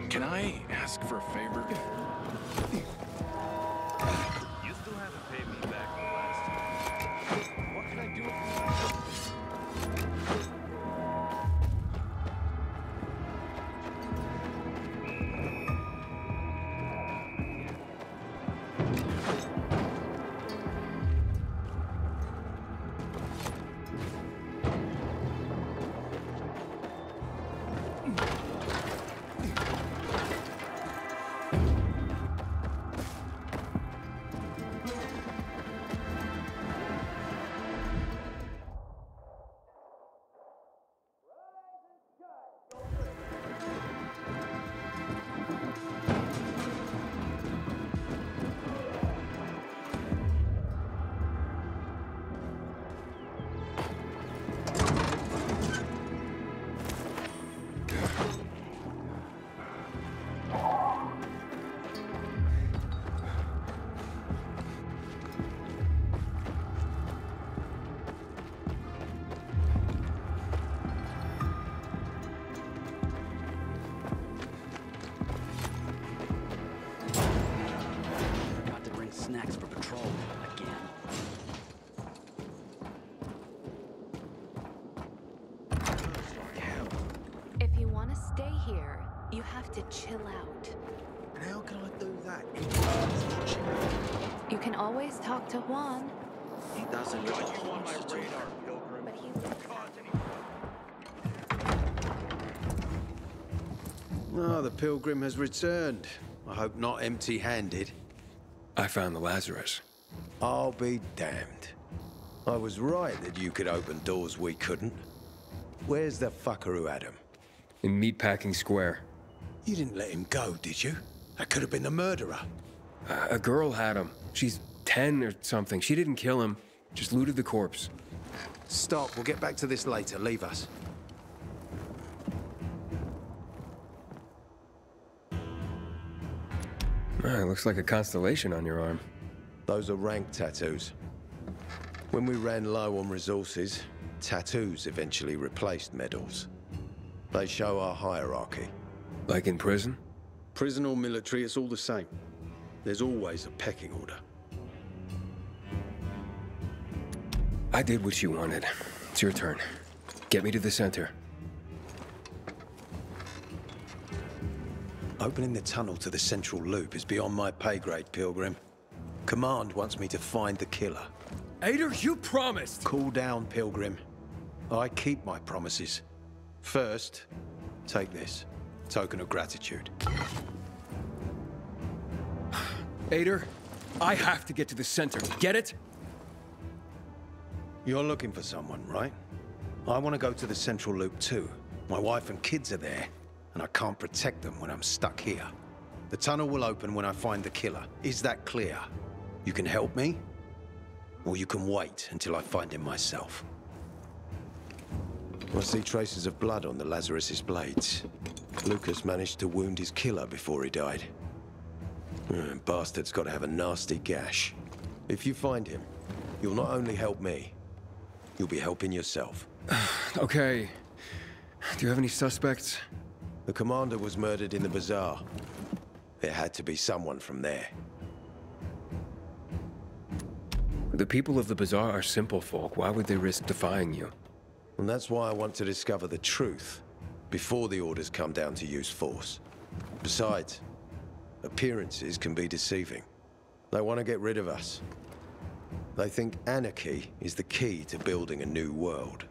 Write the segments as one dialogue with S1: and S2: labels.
S1: Can I ask for a favor?
S2: You still haven't paid me back the last time. What can I do with this?
S3: Snacks for patrol again.
S4: If you want to stay here, you have to chill out.
S1: And how can I do that?
S4: You can always talk to Juan,
S1: He doesn't look
S2: Got you on my radar, Pilgrim.
S4: but he's...
S5: Oh, the pilgrim has returned. I hope not empty-handed.
S6: I found the Lazarus.
S5: I'll be damned. I was right that you could open doors we couldn't. Where's the fucker who had him?
S6: In Meatpacking Square.
S5: You didn't let him go, did you? That could have been the murderer.
S6: A girl had him. She's 10 or something. She didn't kill him, just looted the corpse.
S5: Stop, we'll get back to this later. Leave us.
S6: Looks like a constellation on your arm.
S5: Those are rank tattoos. When we ran low on resources, tattoos eventually replaced medals. They show our hierarchy.
S6: Like in prison?
S5: Prison or military, it's all the same. There's always a pecking order.
S6: I did what you wanted. It's your turn. Get me to the center.
S5: Opening the tunnel to the central loop is beyond my pay grade, Pilgrim. Command wants me to find the killer.
S6: Ader, you promised!
S5: Cool down, Pilgrim. I keep my promises. First, take this. Token of gratitude.
S6: Ader, I have to get to the center. Get it?
S5: You're looking for someone, right? I want to go to the central loop too. My wife and kids are there, and I can't protect them when I'm stuck here. The tunnel will open when I find the killer. Is that clear? You can help me, or you can wait until I find him myself. I see traces of blood on the Lazarus's blades. Lucas managed to wound his killer before he died. Bastard's got to have a nasty gash. If you find him, you'll not only help me, you'll be helping yourself.
S6: Okay. Do you have any suspects?
S5: The commander was murdered in the bazaar. It had to be someone from there.
S6: The people of the bazaar are simple folk. Why would they risk defying you?
S5: And that's why I want to discover the truth before the orders come down to use force. Besides, appearances can be deceiving. They want to get rid of us. They think anarchy is the key to building a new world.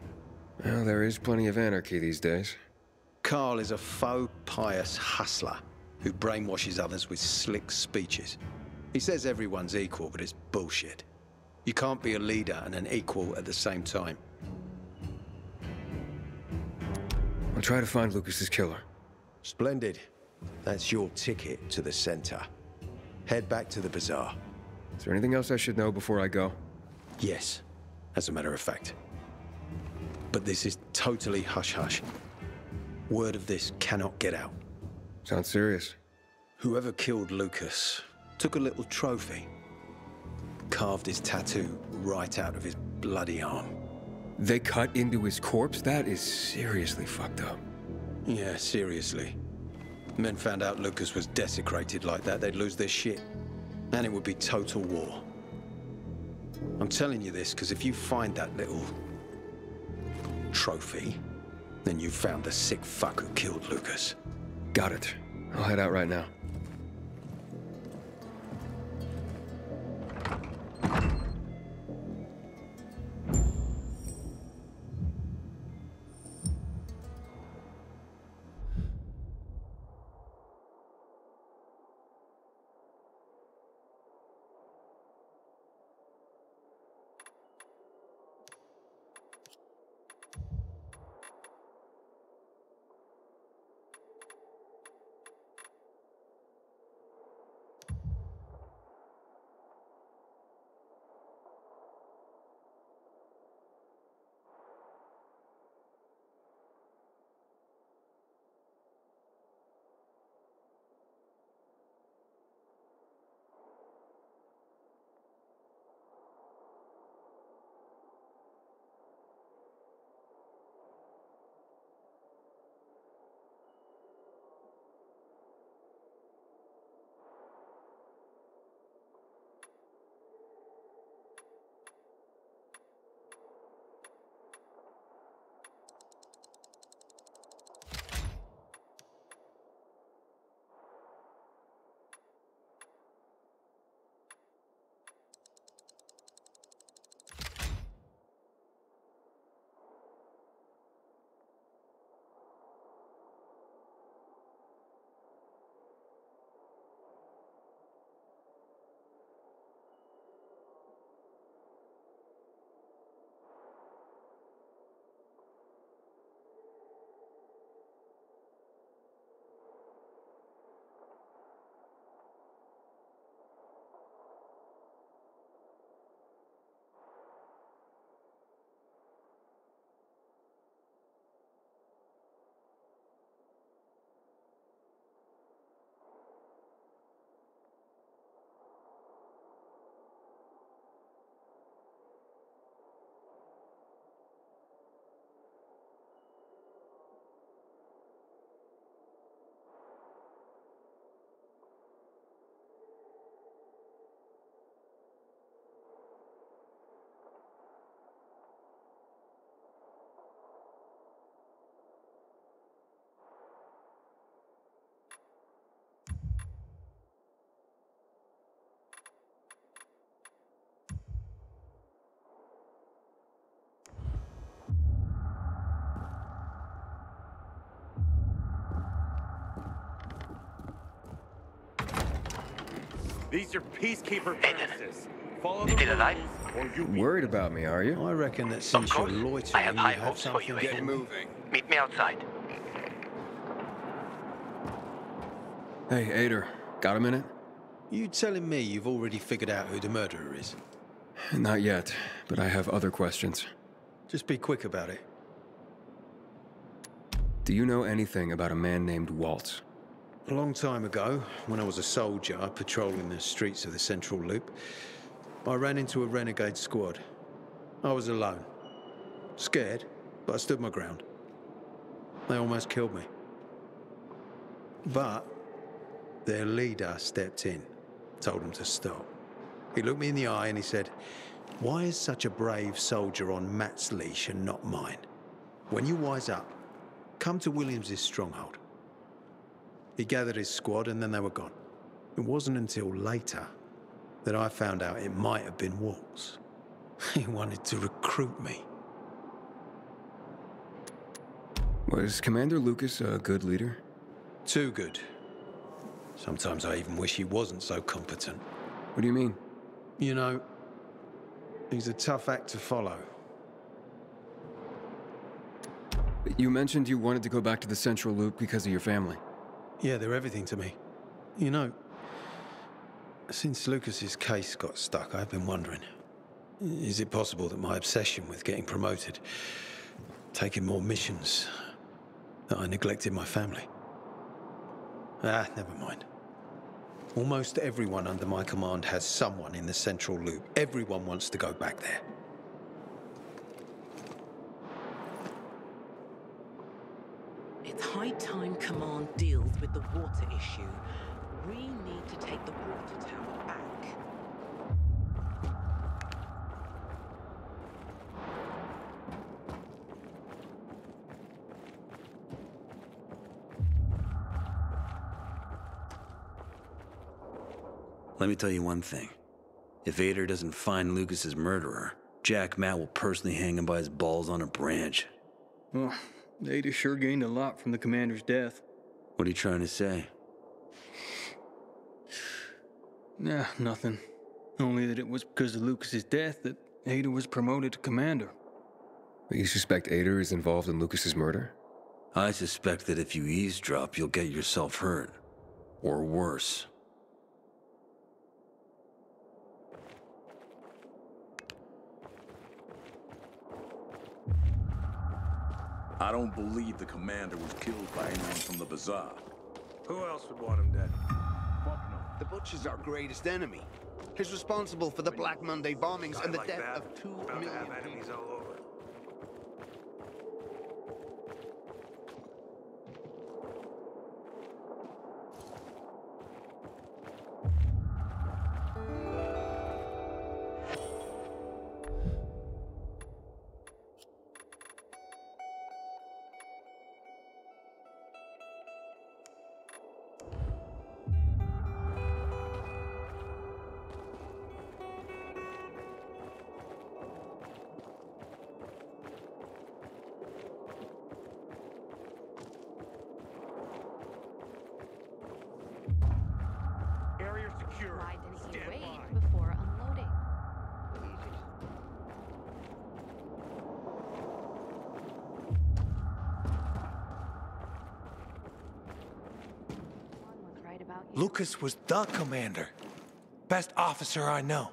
S6: Well, there is plenty of anarchy these days.
S5: Carl is a faux pious hustler who brainwashes others with slick speeches. He says everyone's equal, but it's bullshit. You can't be a leader and an equal at the same time.
S6: I'll try to find Lucas's killer.
S5: Splendid. That's your ticket to the center. Head back to the bazaar.
S6: Is there anything else I should know before I go?
S5: Yes, as a matter of fact. But this is totally hush-hush. Word of this cannot get out.
S6: Sounds serious.
S5: Whoever killed Lucas took a little trophy. Carved his tattoo right out of his bloody arm.
S6: They cut into his corpse? That is seriously fucked up.
S5: Yeah, seriously. Men found out Lucas was desecrated like that, they'd lose their shit. And it would be total war. I'm telling you this because if you find that little trophy, then you found the sick fuck who killed Lucas.
S6: Got it. I'll head out right now.
S2: These are peacekeeper premises. Follow the
S7: Still alive?
S2: rules, or you
S6: Worried about me, are you?
S5: I reckon that since you're
S7: course.
S5: loitering,
S7: I have
S5: you
S7: high
S5: have
S7: hopes for
S5: something
S7: you,
S5: to
S7: Aiden.
S5: moving.
S7: Meet me outside.
S6: Hey, Ader, got a minute?
S5: You telling me you've already figured out who the murderer is?
S6: Not yet, but I have other questions.
S5: Just be quick about it.
S6: Do you know anything about a man named Waltz?
S5: A long time ago, when I was a soldier patrolling the streets of the Central Loop, I ran into a renegade squad. I was alone. Scared, but I stood my ground. They almost killed me. But their leader stepped in, told them to stop. He looked me in the eye and he said, "Why is such a brave soldier on Matt's leash and not mine? When you wise up, come to Williams's stronghold." He gathered his squad and then they were gone. It wasn't until later that I found out it might have been Waltz. He wanted to recruit me.
S6: Was Commander Lucas a good leader?
S5: Too good. Sometimes I even wish he wasn't so competent.
S6: What do you mean?
S5: You know, he's a tough act to follow.
S6: You mentioned you wanted to go back to the Central Loop because of your family.
S5: Yeah, they're everything to me. You know, since Lucas's case got stuck, I've been wondering, is it possible that my obsession with getting promoted, taking more missions, that I neglected my family? Ah, never mind. Almost everyone under my command has someone in the Central Loop. Everyone wants to go back there.
S7: It's high time Command deals with the water issue. We need to take the water tower back.
S3: Let me tell you one thing. If Ader doesn't find Lucas's murderer, Jack Matt will personally hang him by his balls on a branch.
S6: Well, Ader sure gained a lot from the commander's death.
S3: What are you trying to say?
S6: Nah, nothing. Only that it was because of Lucas's death that Ader was promoted to commander. But you suspect Ader is involved in Lucas's murder?
S3: I suspect that if you eavesdrop, you'll get yourself hurt. Or worse.
S8: I don't believe the commander was killed by anyone from the bazaar.
S2: Who else would want him dead?
S1: The Butcher's our greatest enemy. He's responsible for the Black Monday bombings and the
S2: Like
S1: death
S2: that,
S1: of 2
S2: bound to
S1: million
S2: have enemies
S1: people.
S2: all over. Area secure.
S4: Why didn't you
S2: Stand
S4: wait
S2: by.
S4: before unloading? One was right about you.
S9: Lucas was the commander. Best officer I know.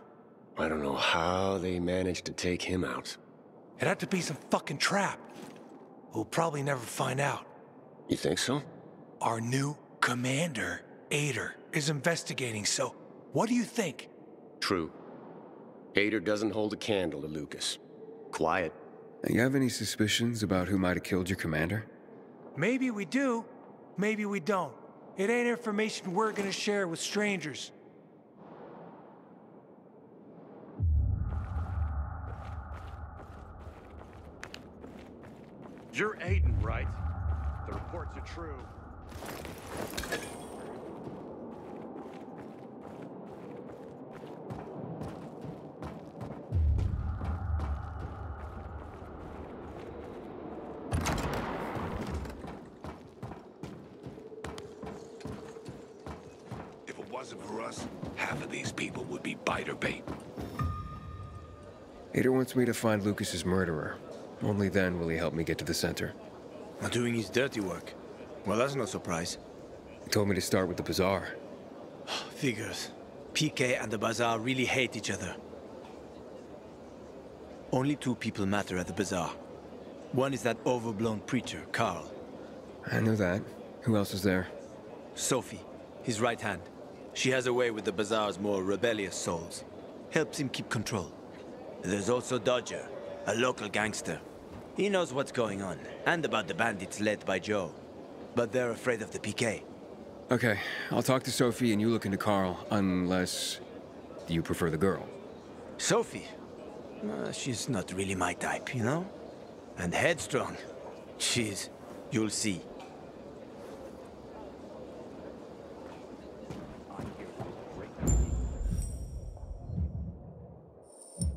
S10: I don't know how they managed to take him out.
S9: It had to be some fucking trap. We'll probably never find out.
S10: You think so?
S9: Our new commander, Ader, is investigating, so what do you think?
S10: True. Ader doesn't hold a candle to Lucas. Quiet.
S6: You have any suspicions about who might have killed your commander?
S9: Maybe we do, maybe we don't. It ain't information we're gonna share with strangers.
S2: You're Aiden, right? The reports are true.
S1: If it wasn't for us, half of these people would be biter bait.
S6: Ader wants me to find Lucas's murderer. Only then will he help me get to the center.
S11: Not doing his dirty work. Well, that's no surprise.
S6: He told me to start with the bazaar.
S11: Figures. PK and the bazaar really hate each other. Only 2 people matter at the bazaar. One is that overblown preacher, Carl.
S6: I know that. Who else is there?
S11: Sophie, his right hand. She has a way with the bazaar's more rebellious souls. Helps him keep control. There's also Dodger, a local gangster. He knows what's going on, and about the bandits led by Joe. But they're afraid of the PK.
S6: Okay, I'll talk to Sophie and you look into Carl, unless you prefer the girl.
S11: Sophie? She's not really my type, you know? And headstrong. You'll see.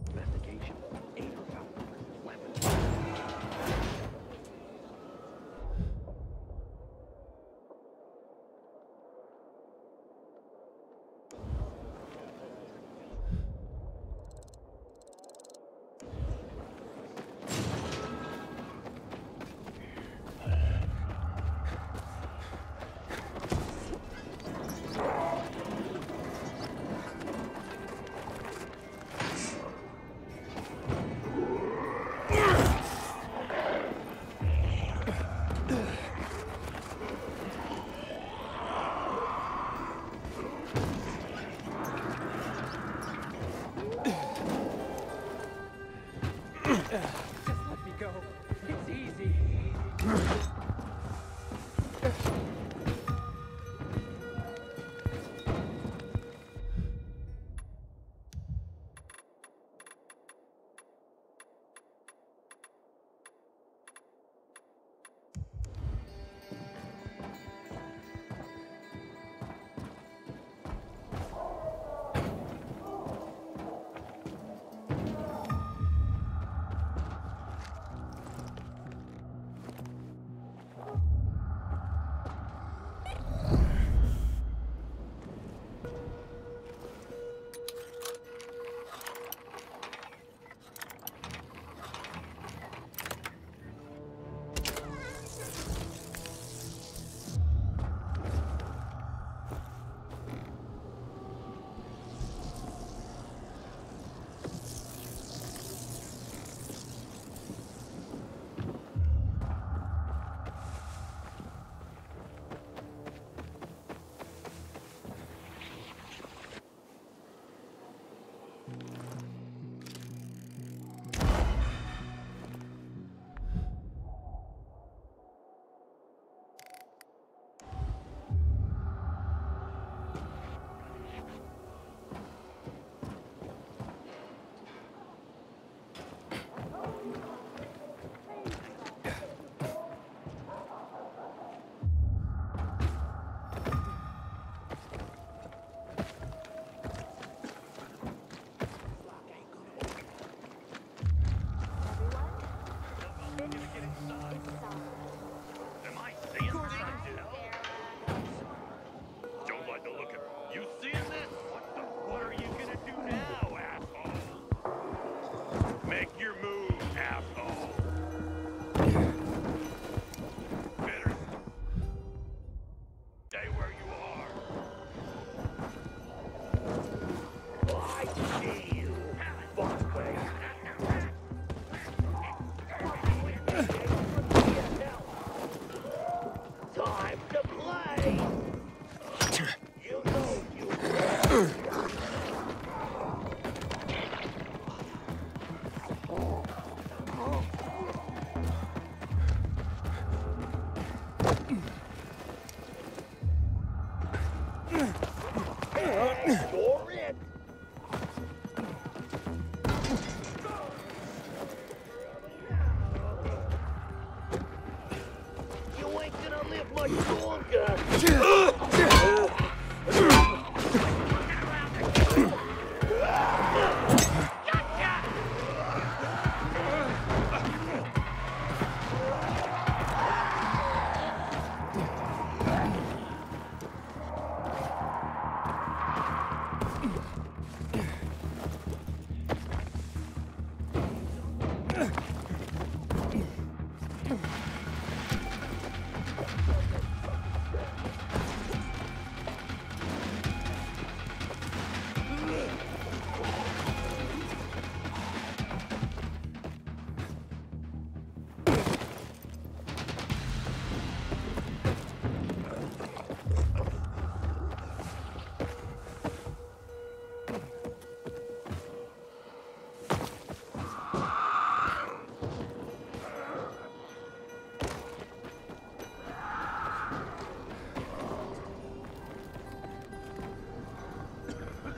S3: Investigation. Ader found weapons.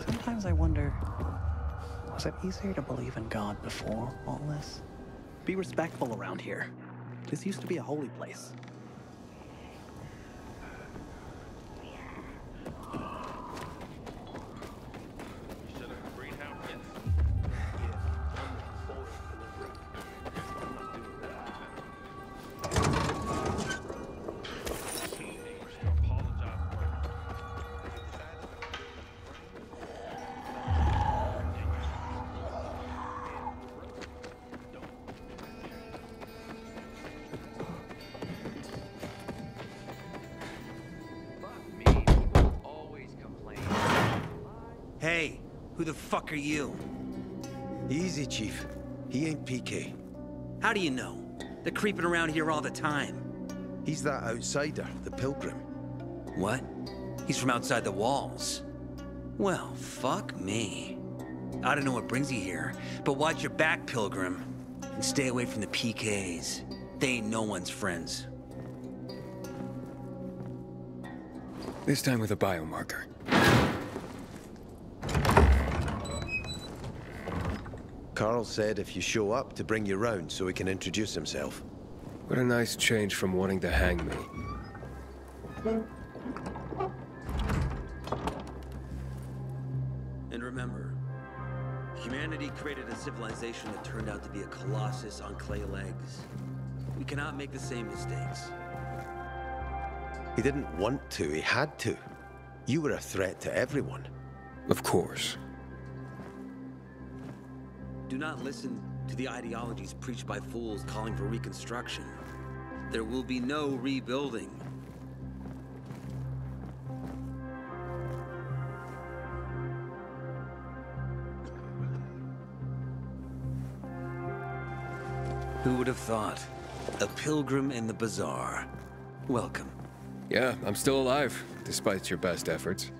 S12: Sometimes I wonder, was it easier to believe in God before all this? Be respectful around here. This used to be a holy place.
S3: Hey, who the fuck are you?
S5: Easy, Chief. He ain't PK.
S3: How do you know? They're creeping around here all the time.
S5: He's that outsider, the Pilgrim.
S3: What? He's from outside the walls. Well, fuck me. I don't know what brings you here, but watch your back, Pilgrim. And stay away from the PKs. They ain't no one's friends.
S6: This time with a biomarker.
S5: Carl said if you show up to bring you round so he can introduce himself.
S6: What a nice change from wanting to hang me.
S3: And remember, humanity created a civilization that turned out to be a colossus on clay legs. We cannot make the same mistakes.
S5: He didn't want to, he had to. You were a threat to everyone.
S6: Of course.
S3: Do not listen to the ideologies preached by fools calling for reconstruction. There will be no rebuilding. Who would have thought? A pilgrim in the bazaar. Welcome.
S6: Yeah, I'm still alive, despite your best efforts.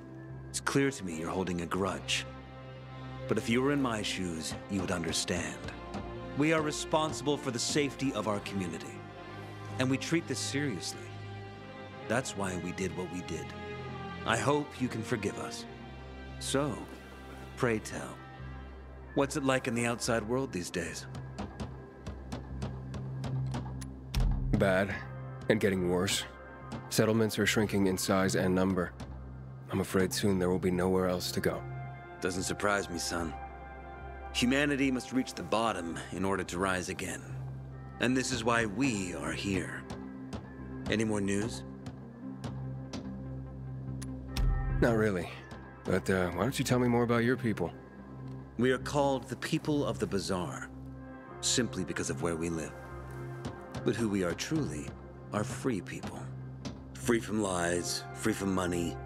S3: It's clear to me you're holding a grudge. But if you were in my shoes, you would understand. We are responsible for the safety of our community. And we treat this seriously. That's why we did what we did. I hope you can forgive us. So, pray tell, what's it like in the outside world these days?
S6: Bad, and getting worse. Settlements are shrinking in size and number. I'm afraid soon there will be nowhere else to go.
S3: Doesn't surprise me, son. Humanity must reach the bottom in order to rise again. And this is why we are here. Any more news?
S6: Not really. But why don't you tell me more about your people?
S3: We are called the people of the bazaar, simply because of where we live. But who we are truly are free people. Free from lies, free from money,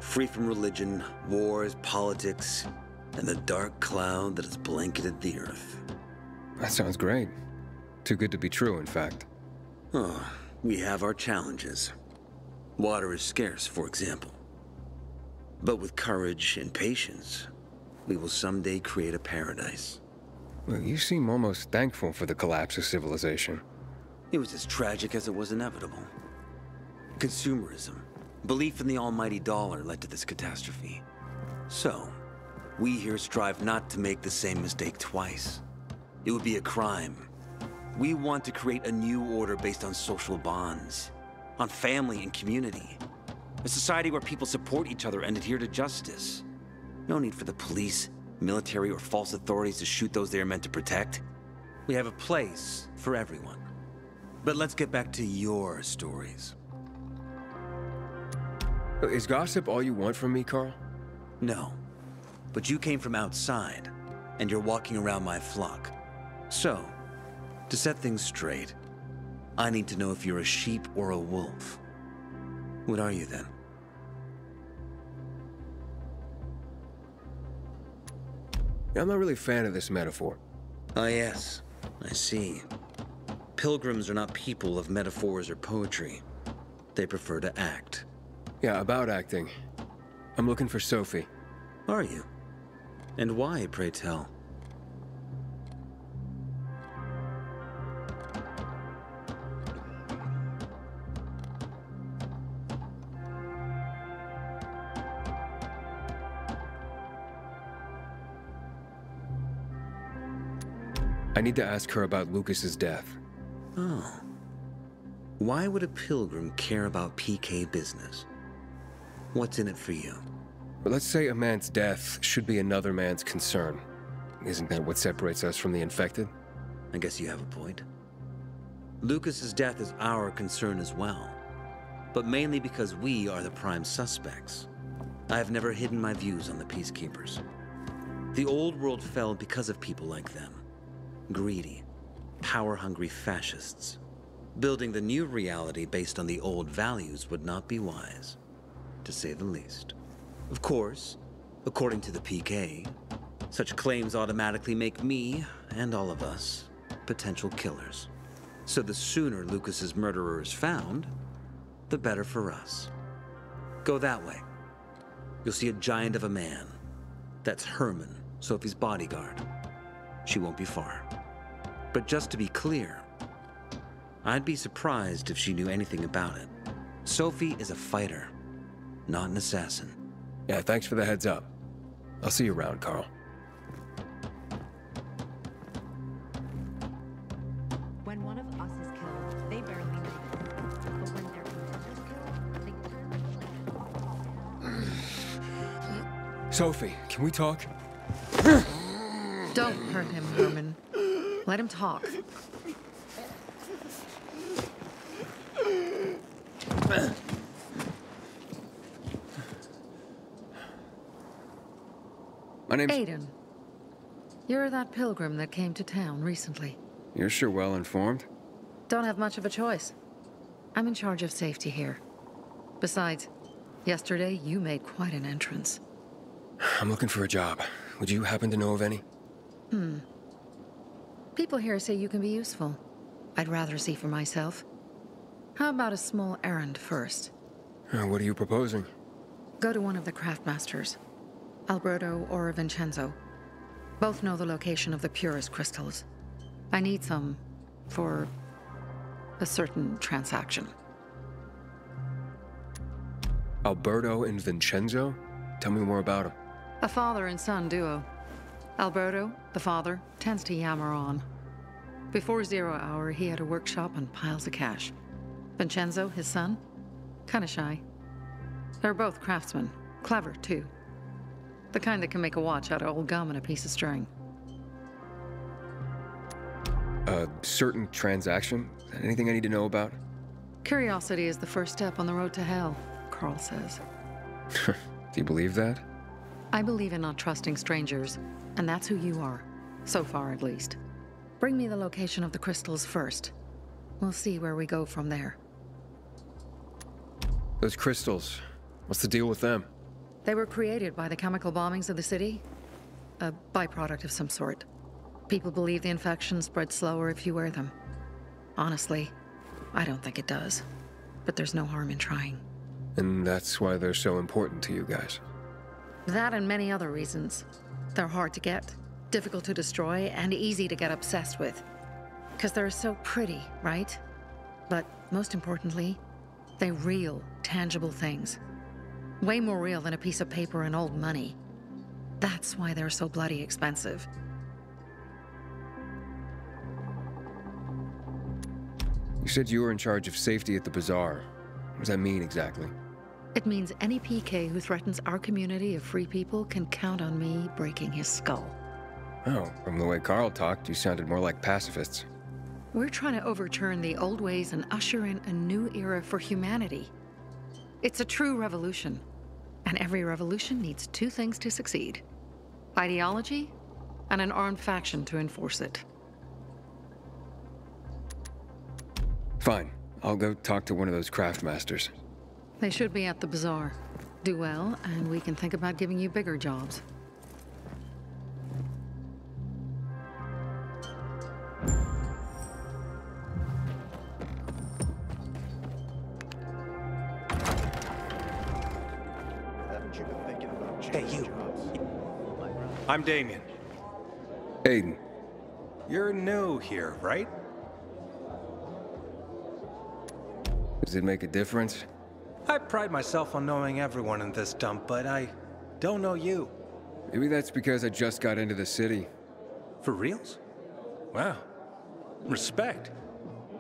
S3: free from religion, wars, politics, and the dark cloud that has blanketed the earth.
S6: That sounds great. Too good to be true, in fact.
S3: Oh, we have our challenges. Water is scarce, for example. But with courage and patience, we will someday create a paradise.
S6: Well, you seem almost thankful for the collapse of civilization.
S3: It was as tragic as it was inevitable. Consumerism, belief in the almighty dollar led to this catastrophe. So, we here strive not to make the same mistake twice. It would be a crime. We want to create a new order based on social bonds. on family and community. A society where people support each other and adhere to justice. No need for the police, military, or false authorities to shoot those they are meant to protect. We have a place for everyone. But let's get back to your stories.
S6: Is gossip all you want from me, Carl?
S3: No. But you came from outside, and you're walking around my flock. So, to set things straight, I need to know if you're a sheep or a wolf. What are you then?
S6: I'm not really a fan of this metaphor.
S3: Ah, yes. I see. Pilgrims are not people of metaphors or poetry. They prefer to act.
S6: Yeah, about acting. I'm looking for Sophie.
S3: Are you? And why, pray tell?
S6: I need to ask her about Lucas's death.
S3: Oh. Why would a pilgrim care about PK business? What's in it for you?
S6: But let's say a man's death should be another man's concern. Isn't that what separates us from the infected?
S3: I guess you have a point. Lucas's death is our concern as well. But mainly because we are the prime suspects. I have never hidden my views on the Peacekeepers. The old world fell because of people like them. Greedy, power-hungry fascists. Building the new reality based on the old values would not be wise, to say the least. Of course, according to the PK, such claims automatically make me, and all of us, potential killers. So the sooner Lucas's murderer is found, the better for us. Go that way. You'll see a giant of a man. That's Herman, Sophie's bodyguard. She won't be far. But just to be clear, I'd be surprised if she knew anything about it. Sophie is a fighter, not an assassin.
S6: Yeah, thanks for the heads up. I'll see you around, Carl.
S13: When one of us is killed, they barely know it. But when their commander's killed, they turn and
S6: Sophie, can we talk?
S14: Don't hurt him, Herman. Let him talk.
S6: My name's...
S14: Aiden. You're that pilgrim that came to town recently.
S6: You're sure well informed.
S14: Don't have much of a choice. I'm in charge of safety here. Besides, yesterday you made quite an entrance.
S6: I'm looking for a job. Would you happen to know of any?
S14: People here say you can be useful. I'd rather see for myself. How about a small errand first?
S6: What are you proposing?
S14: Go to one of the craftmasters. Alberto or Vincenzo. Both know the location of the purest crystals. I need some for a certain transaction.
S6: Alberto and Vincenzo? Tell me more about them.
S14: A father and son duo. Alberto, the father, tends to yammer on. Before 0 hour, he had a workshop and piles of cash. Vincenzo, his son, kinda shy. They're both craftsmen, clever too. The kind that can make a watch out of old gum and a piece of string.
S6: A certain transaction? Anything I need to know about?
S14: Curiosity is the first step on the road to hell, Carl says.
S6: Do you believe that?
S14: I believe in not trusting strangers, and that's who you are. So far, at least. Bring me the location of the crystals first. We'll see where we go from there.
S6: Those crystals, what's the deal with them?
S14: They were created by the chemical bombings of the city. A byproduct of some sort. People believe the infection spreads slower if you wear them. Honestly, I don't think it does. But there's no harm in trying.
S6: And that's why they're so important to you guys.
S14: That and many other reasons. They're hard to get, difficult to destroy, and easy to get obsessed with. Because they're so pretty, right? But most importantly, they're real, tangible things. Way more real than a piece of paper and old money. That's why they're so bloody expensive.
S6: You said you were in charge of safety at the bazaar. What does that mean exactly?
S14: It means any PK who threatens our community of free people can count on me breaking his skull.
S6: Oh, from the way Carl talked, you sounded more like pacifists.
S14: We're trying to overturn the old ways and usher in a new era for humanity. It's a true revolution. And every revolution needs two things to succeed: ideology and an armed faction to enforce it.
S6: Fine. I'll go talk to one of those craft masters.
S14: They should be at the bazaar. Do well, and we can think about giving you bigger jobs.
S9: Hey, you.
S15: I'm Damien.
S6: Aiden.
S15: You're new here, right?
S6: Does it make a difference?
S15: I pride myself on knowing everyone in this dump, but I don't know you.
S6: Maybe that's because I just got into the city.
S15: For reals? Wow. Respect.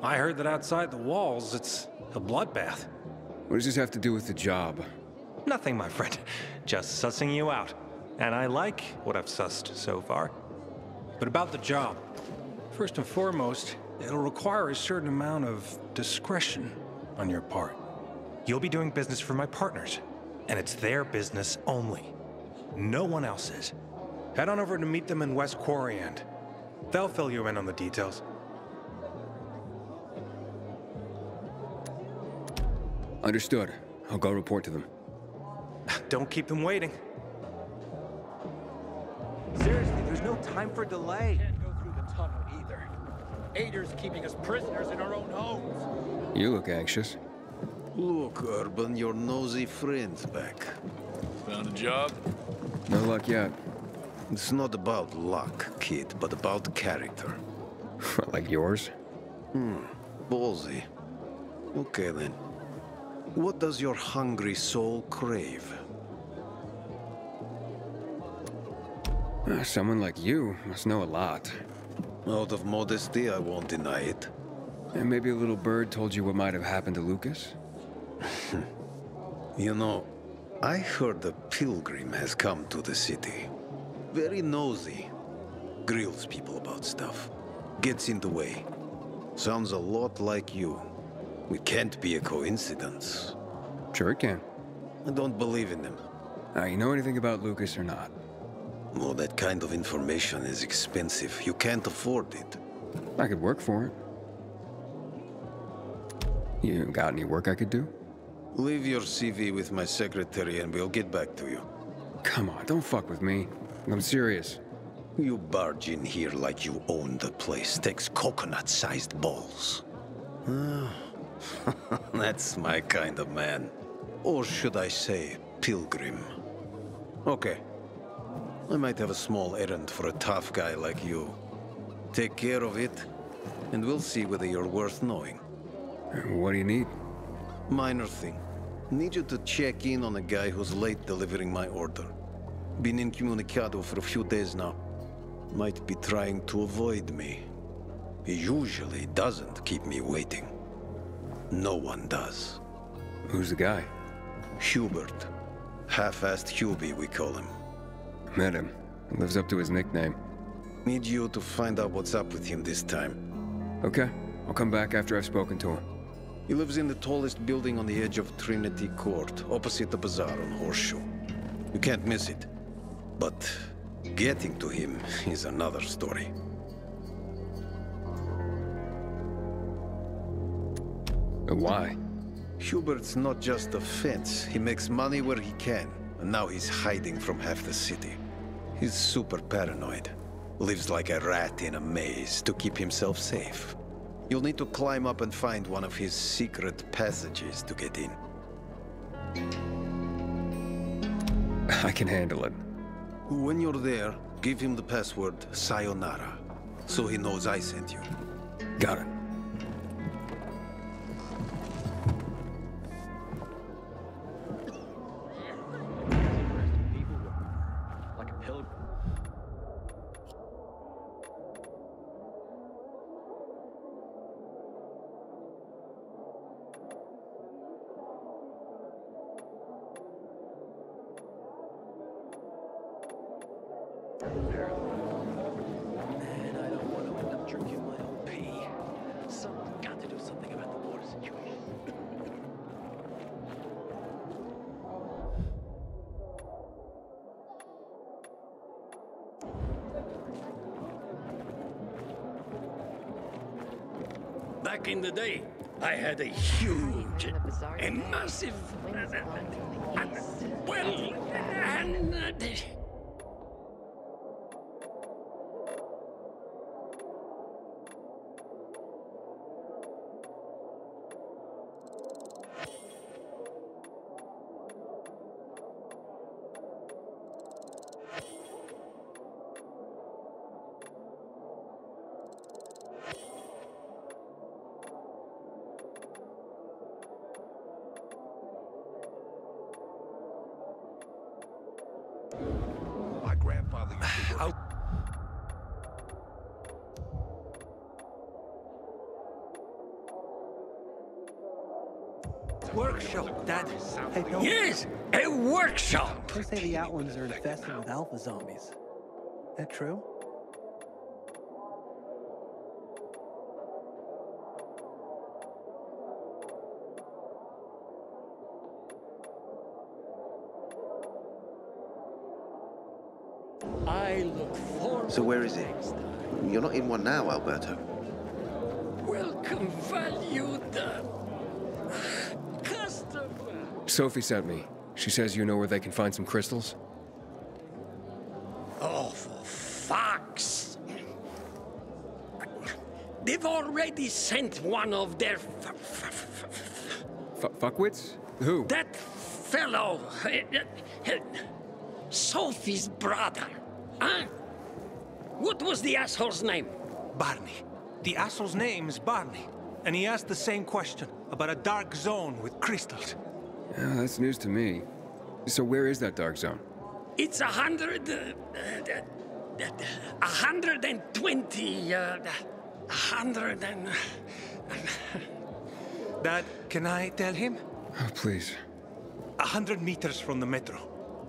S15: I heard that outside the walls, it's a bloodbath.
S6: What does this have to do with the job?
S15: Nothing, my friend. Just sussing you out. And I like what I've sussed so far. But about the job. First and foremost, it'll require a certain amount of discretion on your part. You'll be doing business for my partners, and it's their business only. No one else's. Head on over to meet them in West Quarry End. They'll fill you in on the details.
S6: Understood. I'll go report to them.
S15: Don't keep them waiting. Seriously, there's no time for delay.
S16: Can't go through the tunnel either. Ader's keeping us prisoners in our own homes.
S6: You look anxious.
S5: Look, Urban, your nosy friend's back.
S8: Found a job?
S6: No luck yet.
S5: It's not about luck, kid, but about character.
S6: Like yours?
S5: Ballsy. Okay, then. What does your hungry soul crave?
S6: Someone like you must know a lot.
S5: Out of modesty, I won't deny it.
S6: And maybe a little bird told you what might have happened to Lucas?
S5: You know, I heard a pilgrim has come to the city. Very nosy. Grills people about stuff. Gets in the way. Sounds a lot like you. It can't be a coincidence.
S6: Sure it can.
S5: I don't believe in them.
S6: You know anything about Lucas or not?
S5: Well, that kind of information is expensive. You can't afford it.
S6: I could work for it. You got any work I could do?
S5: Leave your CV with my secretary and we'll get back to you.
S6: Come on, don't fuck with me. I'm serious.
S5: You barge in here like you own the place. Takes coconut-sized balls. That's my kind of man. Or should I say, pilgrim. Okay. I might have a small errand for a tough guy like you. Take care of it, and we'll see whether you're worth knowing.
S6: What do you need?
S5: Minor thing. Need you to check in on a guy who's late delivering my order. Been incommunicado for a few days now. Might be trying to avoid me. He usually doesn't keep me waiting. No one does.
S6: Who's the guy?
S5: Hubert. Half-assed Hubie, we call him.
S6: Met him. Lives up to his nickname.
S5: Need you to find out what's up with him this time.
S6: Okay. I'll come back after I've spoken to him.
S5: He lives in the tallest building on the edge of Trinity Court, opposite the bazaar on Horseshoe. You can't miss it. But getting to him is another story.
S6: Why?
S5: Hubert's not just a fence. He makes money where he can, and now he's hiding from half the city. He's super paranoid. Lives like a rat in a maze to keep himself safe. You'll need to climb up and find one of his secret passages to get in.
S6: I can handle it.
S5: When you're there, give him the password Sayonara, so he knows I sent you.
S6: Got it.
S16: Like a pilgrim.
S12: Man, I don't want to end up drinking my own pee. Someone's got to do something about the water situation.
S17: Back in the day, I had a huge, a massive, well, and
S16: My grandfather used to work.
S9: Workshop, Dad.
S12: Hey, Bill.
S17: yes, a workshop.
S12: They say the Outlands are infested with alpha zombies. That true?
S17: I look forward.
S18: So where is it? You're not in one now, Alberto.
S17: Welcome, valued customer.
S6: Sophie sent me. She says you know where they can find some crystals?
S17: Oh, for fuck's. They've already sent one of their
S6: Fuckwits? Who?
S17: that fellow, Sophie's brother. Huh? What was the asshole's name?
S9: Barney. The asshole's name is Barney. And he asked the same question about a dark zone with crystals.
S6: Yeah, that's news to me. So where is that dark zone?
S17: It's 120, 100 and...
S9: Dad, can I tell him?
S6: Oh, please.
S9: 100 meters from the metro.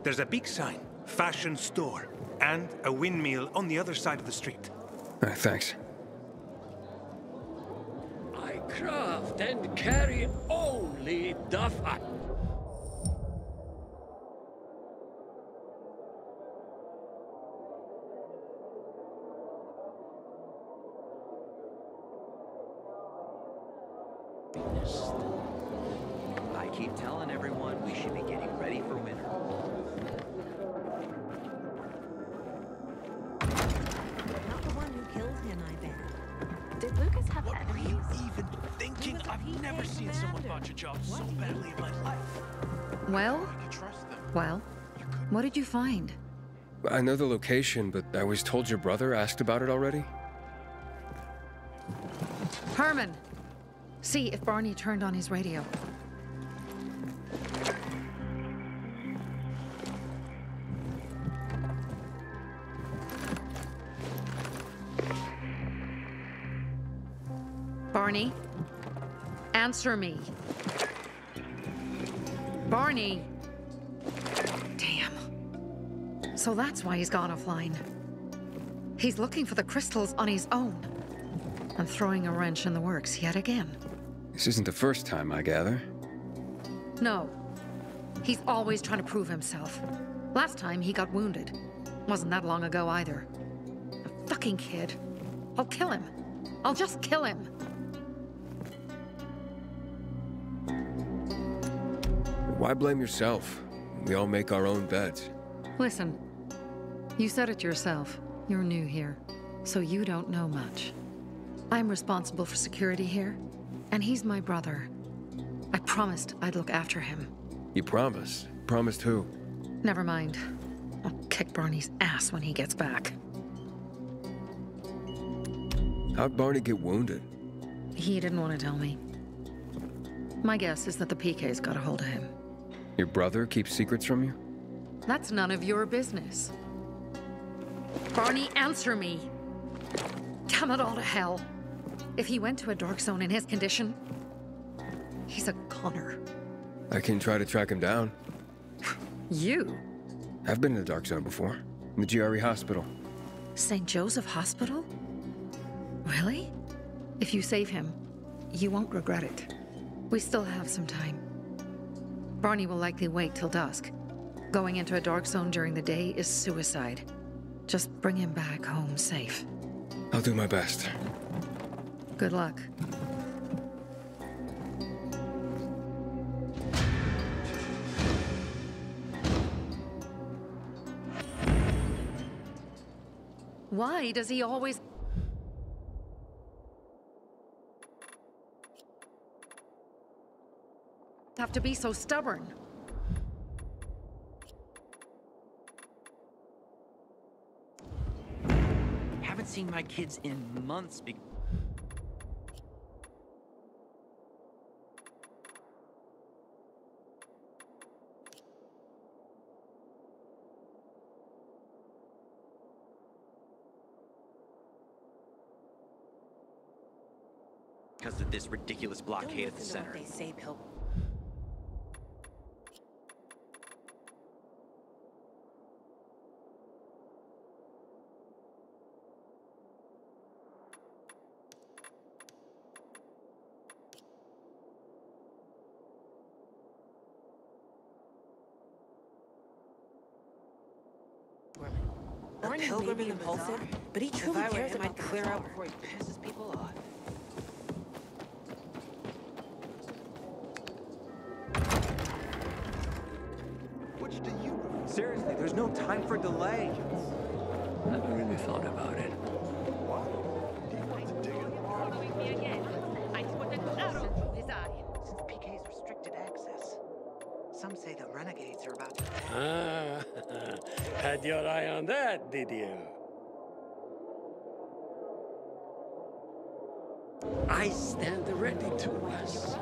S9: There's a big sign, fashion store, and a windmill on the other side of the street.
S6: Thanks.
S17: I craft and carry only the fat.
S19: I keep telling everyone we should be getting ready for winter.
S13: Not the one who killed him, I bet.
S4: Did Lucas have enemies?
S9: Even thinking? I've never seen someone botch a job so badly in my life.
S14: Well? Well? What did you find?
S6: I know the location, but I was told your brother asked about it already?
S14: Herman! See if Barney turned on his radio. Barney? Answer me. Barney! Damn. So that's why he's gone offline. He's looking for the crystals on his own. And throwing a wrench in the works yet again.
S6: This isn't the first time, I gather.
S14: No. He's always trying to prove himself. Last time he got wounded. Wasn't that long ago either. A fucking kid. I'll kill him. I'll just kill him.
S6: Why blame yourself? We all make our own beds.
S14: Listen. You said it yourself. You're new here. So you don't know much. I'm responsible for security here. And he's my brother. I promised I'd look after him.
S6: You promised? Promised who?
S14: Never mind. I'll kick Barney's ass when he gets back.
S6: How'd Barney get wounded?
S14: He didn't want to tell me. My guess is that the PK's got a hold of him.
S6: Your brother keeps secrets from you?
S14: That's none of your business. Barney, answer me. Damn it all to hell. If he went to a dark zone in his condition, he's a goner.
S6: I can try to track him down.
S14: You?
S6: I've been in the dark zone before. In the GRE hospital.
S14: St. Joseph Hospital? Really? If you save him, you won't regret it. We still have some time. Barney will likely wait till dusk. Going into a dark zone during the day is suicide. Just bring him back home safe.
S6: I'll do my best.
S14: Good luck. Why does he always... have to be so stubborn?
S19: Haven't seen my kids in months. Because of this ridiculous blockade at the center.
S7: They say, Pill. A pilgrim and impulsive, but he truly cares about the clear out before he pisses people off.
S11: Which do you... Seriously, there's no time for delay.
S17: I haven't really thought about it.
S7: Since PK's restricted access, some say the renegades are about to...
S17: Ah, had your eye on that, did you? I stand ready to us.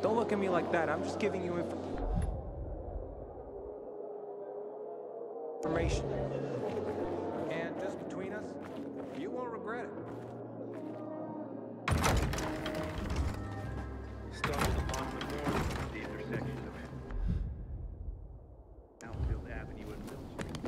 S11: Don't look at me like that. I'm just giving you information. And just between us, you won't regret it.
S2: Stumbled upon the morning at the intersection of Outfield Avenue and Mill Street.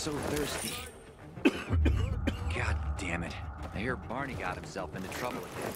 S19: so thirsty. God damn it. I hear Barney got himself into trouble again.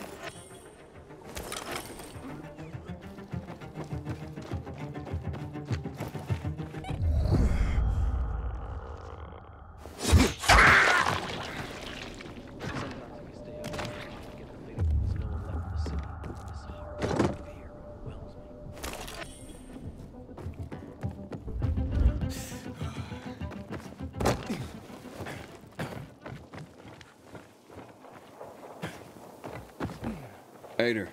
S6: Ader.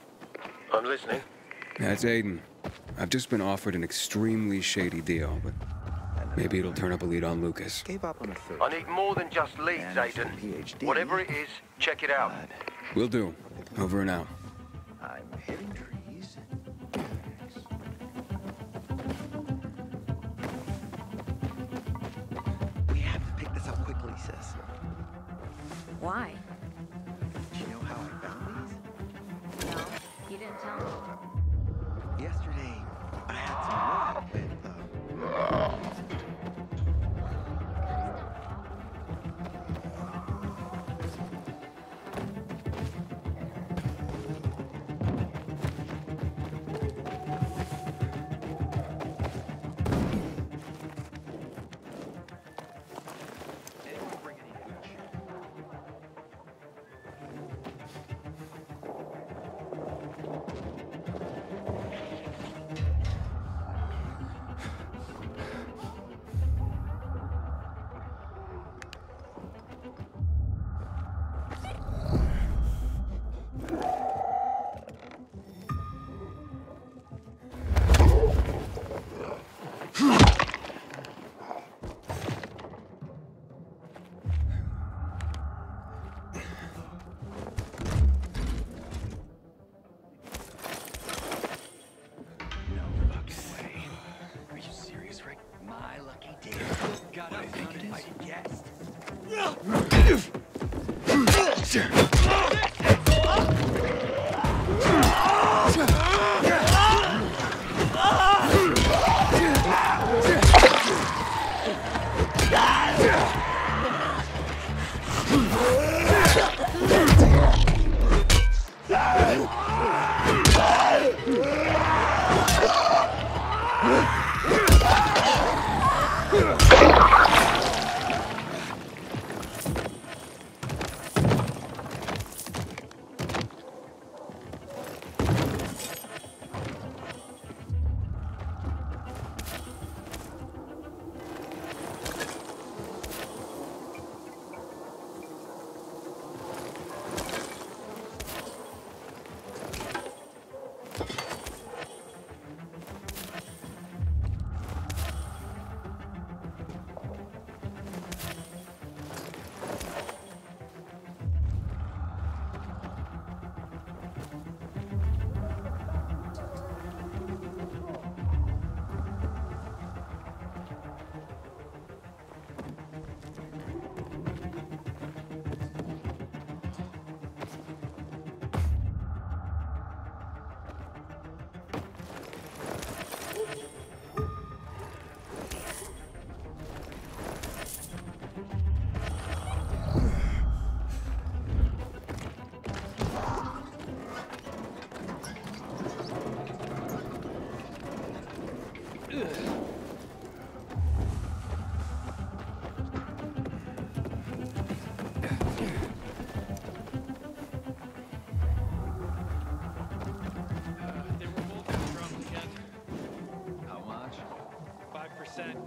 S10: I'm listening.
S6: That's Aiden. I've just been offered an extremely shady deal, but maybe it'll turn up a lead on Lucas.
S19: Gave up on a third.
S10: I need more than just leads, Aiden. Whatever it is, check it out.
S6: Will do. Over and out.
S19: I'm hitting trees. We have to pick this up quickly, sis.
S13: Why?
S19: Do you know how I found these?
S13: No, you didn't tell me.
S19: Yesterday, I had some luck with,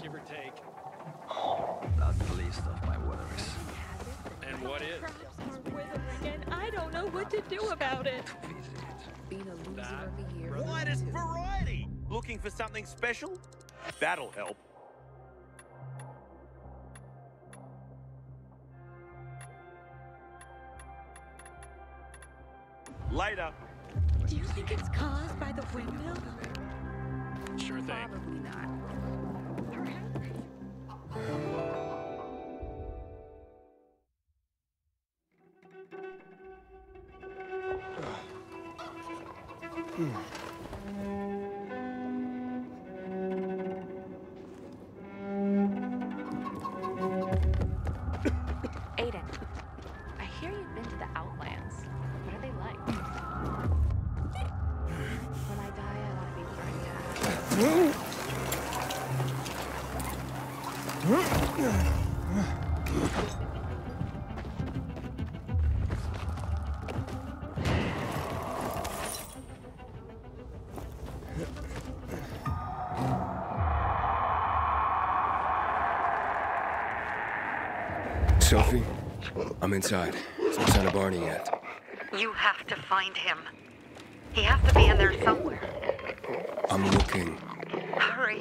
S16: give or take.
S19: Not the least of my worries.
S16: And what is?
S20: Crops aren't withering, and I don't know what to do about it.
S4: Being a loser of the year.
S21: Widest variety! Looking for something special? That'll help. Later.
S20: Do you think it's caused by the windmill?
S16: Sure thing.
S4: Probably not.
S6: Sophie, I'm inside. There's no sign of Barney yet.
S14: You have to find him. He has to be in there somewhere.
S6: I'm looking.
S14: Hurry.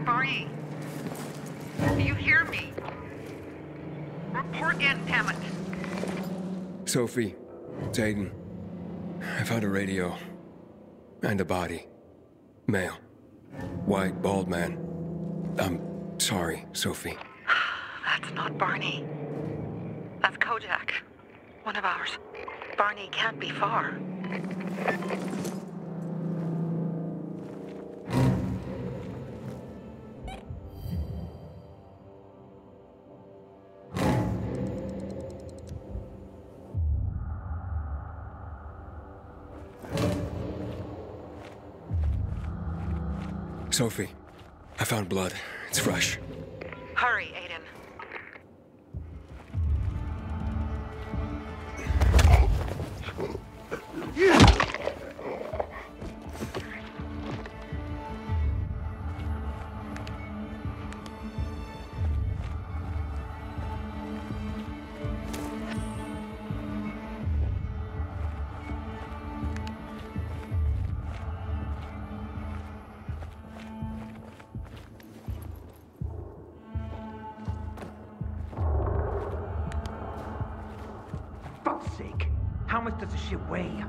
S14: Barney, do you hear me? Report in, damn it.
S6: Sophie, it's Aiden. I found a radio. And a body. Male. White, bald man. I'm sorry, Sophie.
S14: That's not Barney. That's Kojak. One of ours. Barney can't be far.
S6: Sophie, I found blood. It's fresh.
S14: Hurry, Aiden.
S16: Fuck's sake. How much does this shit weigh?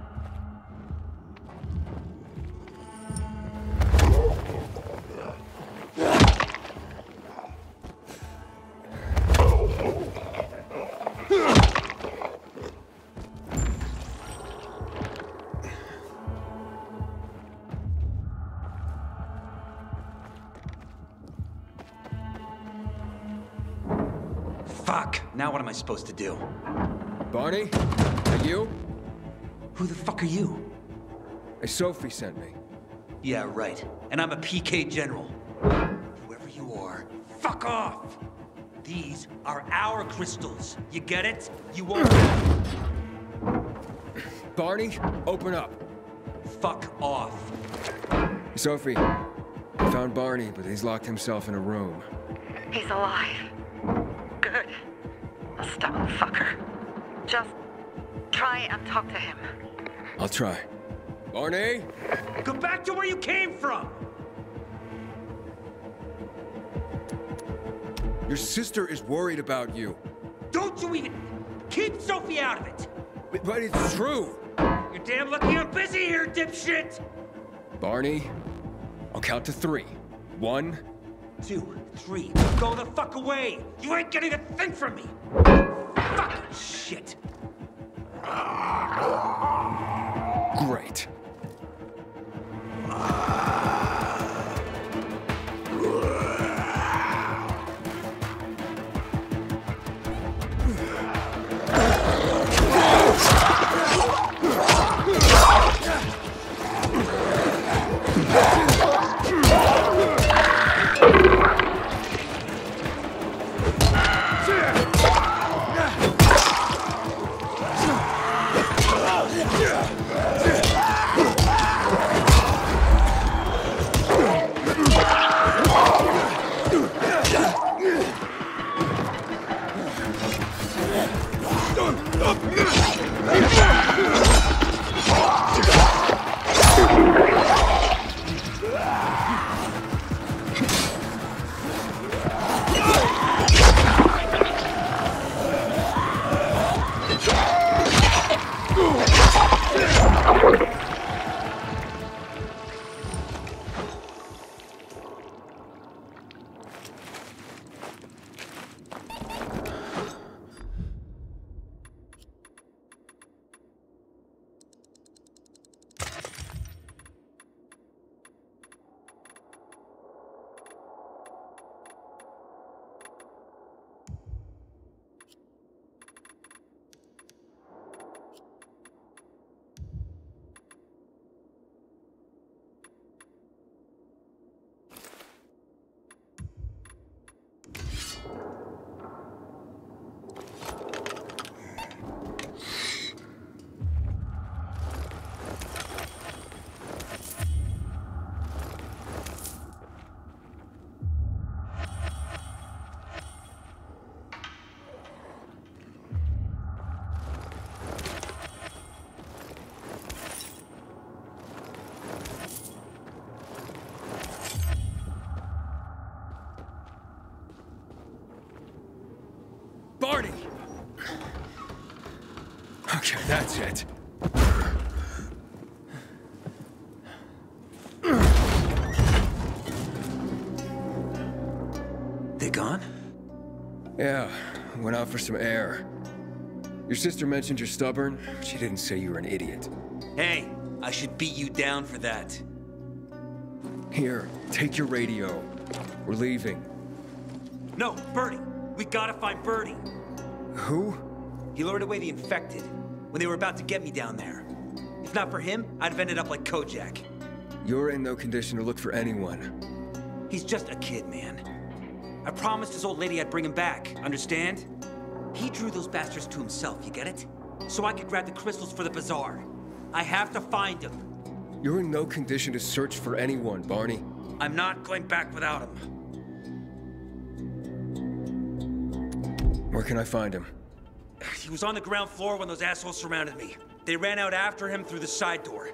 S3: Now what am I supposed to do?
S6: Barney? Are you?
S3: Who the fuck are you?
S6: Sophie sent me.
S3: Yeah, right. And I'm a PK general. Whoever you are, fuck off! These are our crystals. You get it? You won't.
S6: Barney, open up.
S3: Fuck off.
S6: Sophie, I found Barney, but he's locked himself in a room.
S14: He's alive. Good. A stubborn fucker. Just try and talk to him.
S6: I'll try. Barney?
S3: Go back to where you came from!
S6: Your sister is worried about you.
S3: Don't you even... Keep Sophie out of it!
S6: But it's true!
S3: You're damn lucky I'm busy here, dipshit!
S6: Barney, I'll count to 3. 1,
S3: 2, 3. Go the fuck away! You ain't getting a thing from me! Fucking shit!
S6: Great. Barney! Okay, that's it.
S3: They gone?
S6: Yeah, went out for some air. Your sister mentioned you're stubborn. She didn't say you were an idiot.
S3: Hey, I should beat you down for that.
S6: Here, take your radio. We're leaving.
S3: No, Bertie! We gotta find Bertie!
S6: Who?
S3: He lured away the infected when they were about to get me down there. If not for him, I'd have ended up like Kojak.
S6: You're in no condition to look for anyone.
S3: He's just a kid, man. I promised his old lady I'd bring him back, understand? He drew those bastards to himself, you get it? So I could grab the crystals for the bazaar. I have to find him.
S6: You're in no condition to search for anyone, Barney.
S3: I'm not going back without him.
S6: Where can I find him?
S3: He was on the ground floor when those assholes surrounded me. They ran out after him through the side door.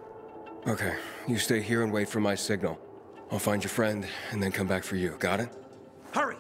S6: Okay, you stay here and wait for my signal. I'll find your friend and then come back for you, got it?
S3: Hurry!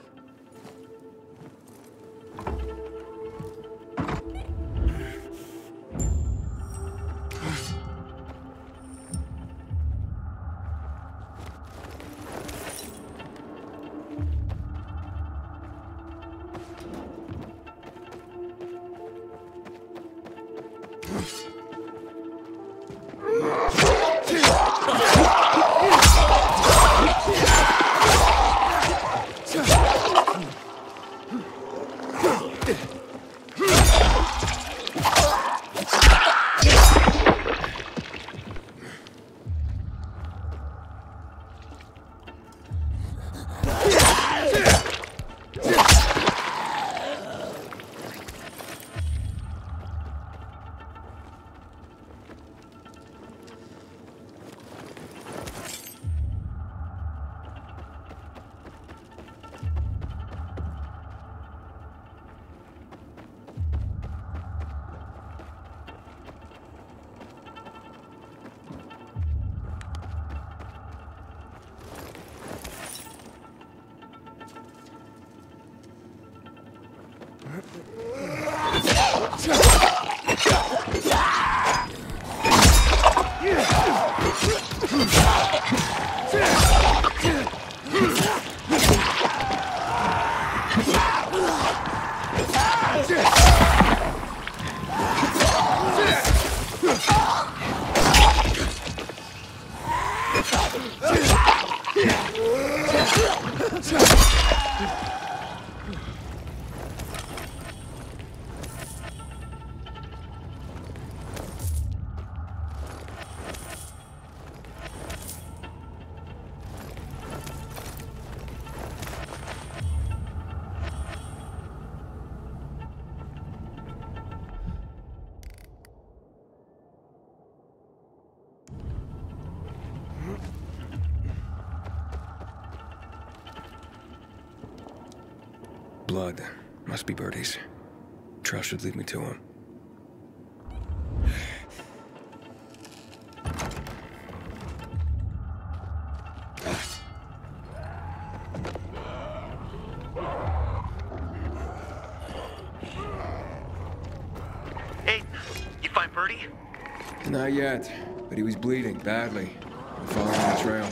S6: Blood. Must be Birdie's. Trail should lead me to him.
S19: Hey, you find Birdie?
S6: Not yet, but he was bleeding badly. I'm following the trail.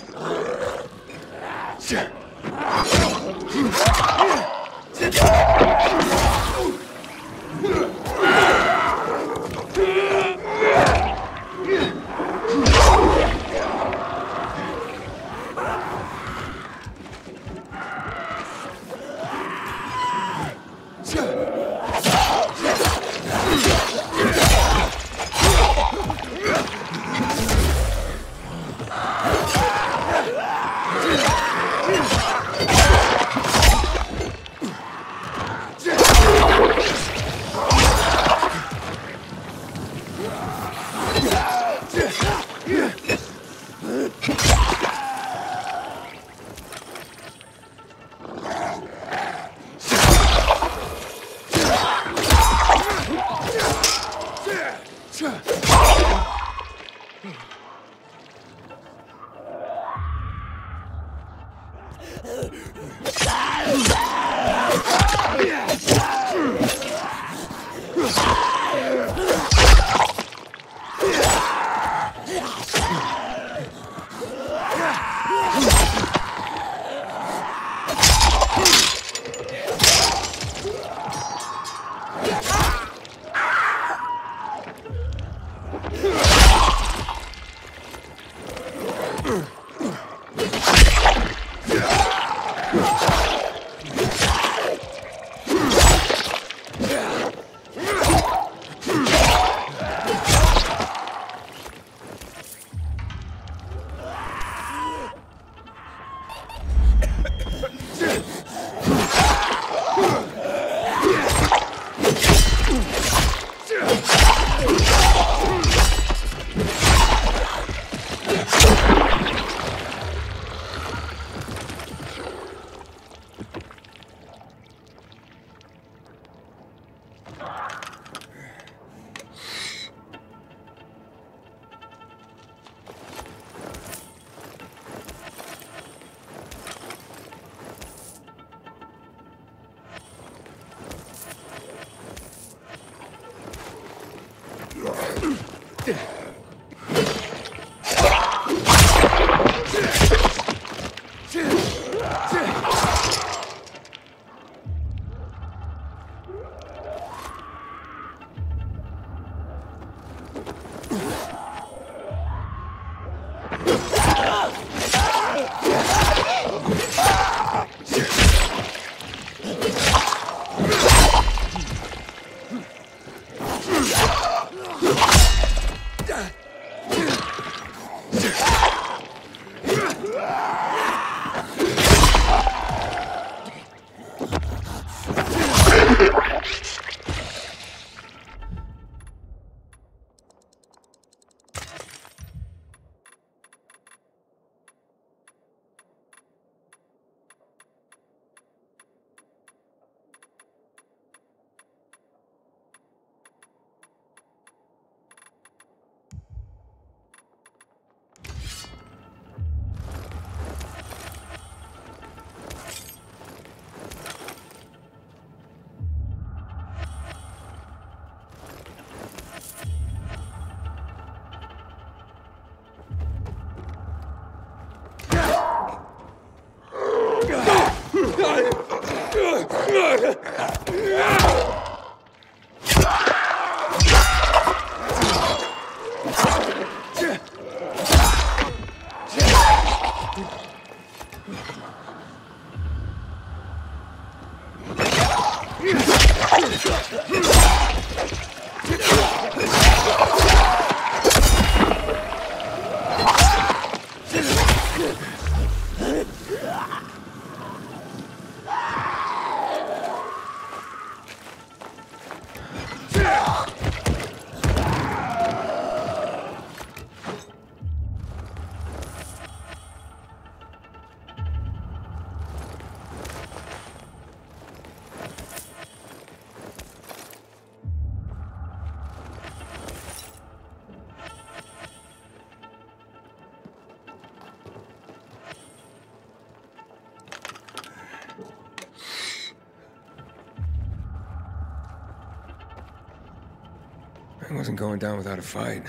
S6: I wasn't going down without a fight.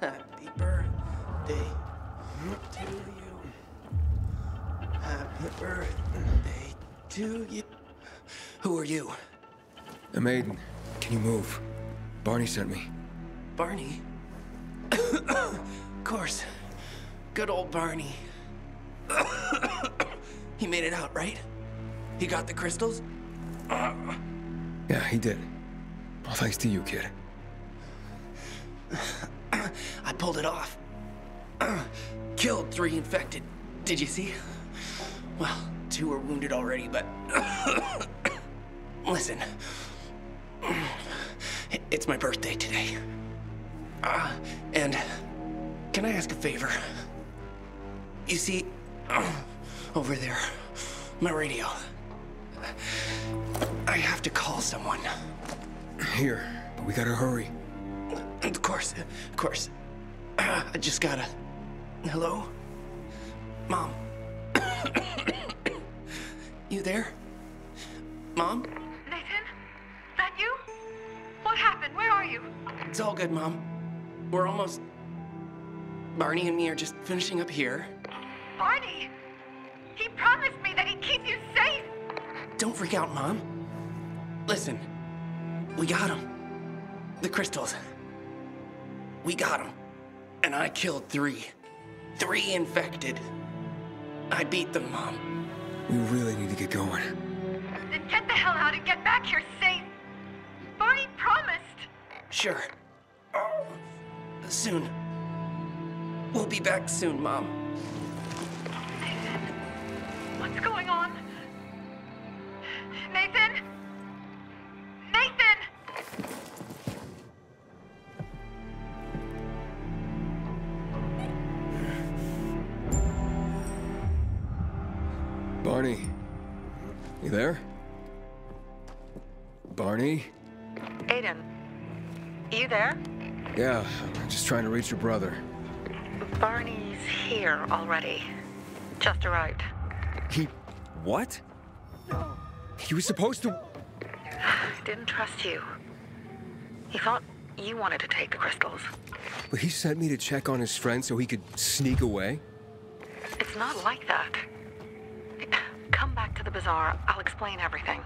S1: Happy birthday to you. Happy birthday to you. Who are you?
S6: A maiden. Can you move? Barney sent me.
S1: Barney? Of course. Good old Barney. He made it out, right? He got the crystals?
S6: Yeah, he did. All thanks to you, kid.
S1: I pulled it off. Killed 3 infected. Did you see? Well, 2 were wounded already, but... Listen. It's my birthday today. And can I ask a favor? You see, over there, my radio. I have to call someone.
S6: Here, but we gotta hurry.
S1: Of course, of course. I just gotta... Hello? Mom? You there? Mom?
S20: Nathan? That you? What happened? Where are you?
S1: It's all good, Mom. We're almost... Barney and me are just finishing up here.
S20: Barney! He promised me that he'd keep you safe!
S1: Don't freak out, Mom. Listen, we got him. The crystals. We got him. And I killed 3. 3 infected. I beat them, Mom.
S6: We really need to get going.
S20: Then get the hell out and get back here safe! Barney promised!
S1: Sure. Soon. We'll be back soon, Mom.
S20: Nathan, what's going on? Nathan? Nathan!
S6: Barney. You there? Barney?
S14: Aiden, you there?
S6: Yeah, I'm just trying to reach your brother.
S14: Barney's here already. Just arrived.
S6: He... what? He was supposed to...
S14: Didn't trust you. He thought you wanted to take the crystals.
S6: But he sent me to check on his friend so he could sneak away?
S14: It's not like that. Come back to the bazaar. I'll explain everything.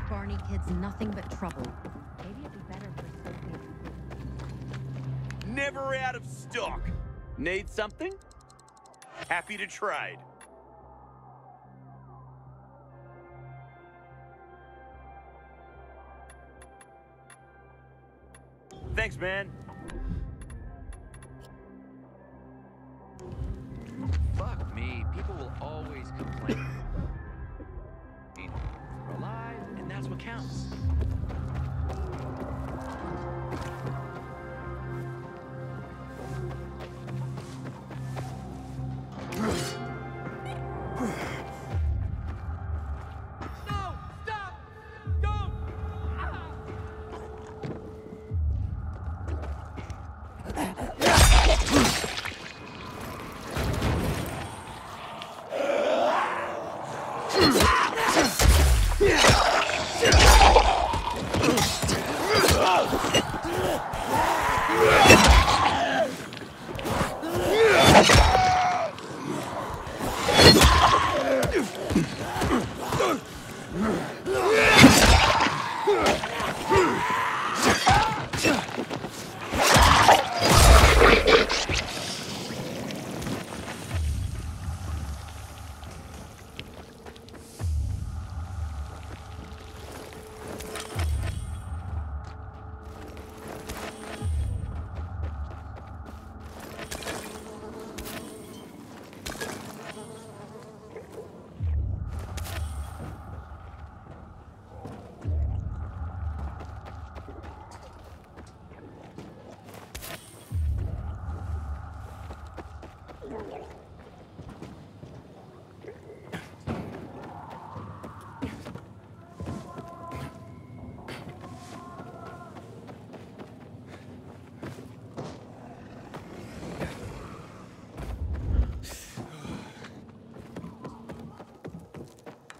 S13: Barney kid's nothing but trouble. Maybe it'd be better for Sophie.
S21: Never out of stock. Need something? Happy to trade. Thanks, man.
S19: Fuck me. People will always complain. We're alive, and that's what counts.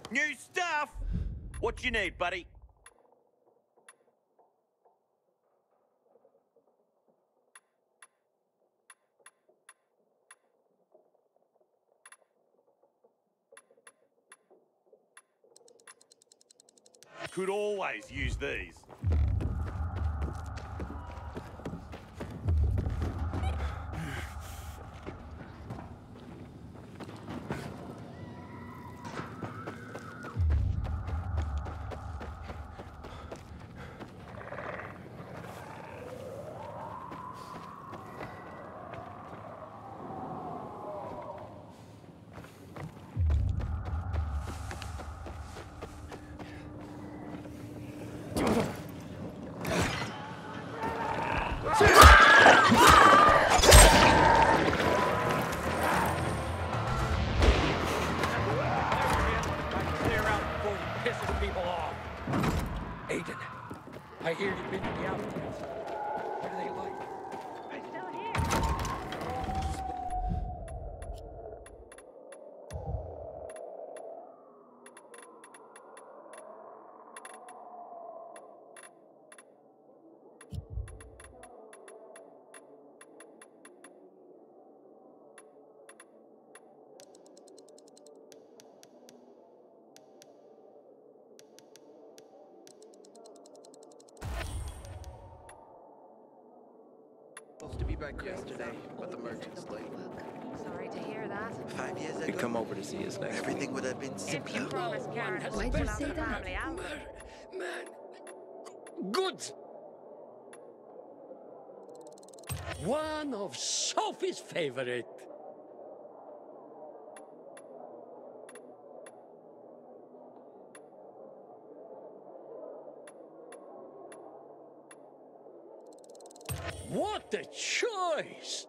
S21: New stuff! What you need, buddy? Could always use these.
S19: back yesterday, but the merchant's late.
S4: Sorry to hear that.
S18: 5 years ago,
S19: He'd come over to see us next
S18: everything would have been simpler.
S4: Why'd you say that?
S17: Man. Good. One of Sophie's favorite. What a choice!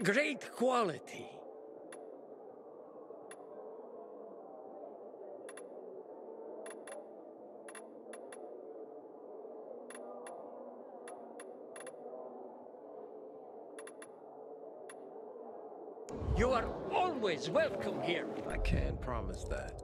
S17: Great quality. You are always welcome here.
S19: I can't promise that.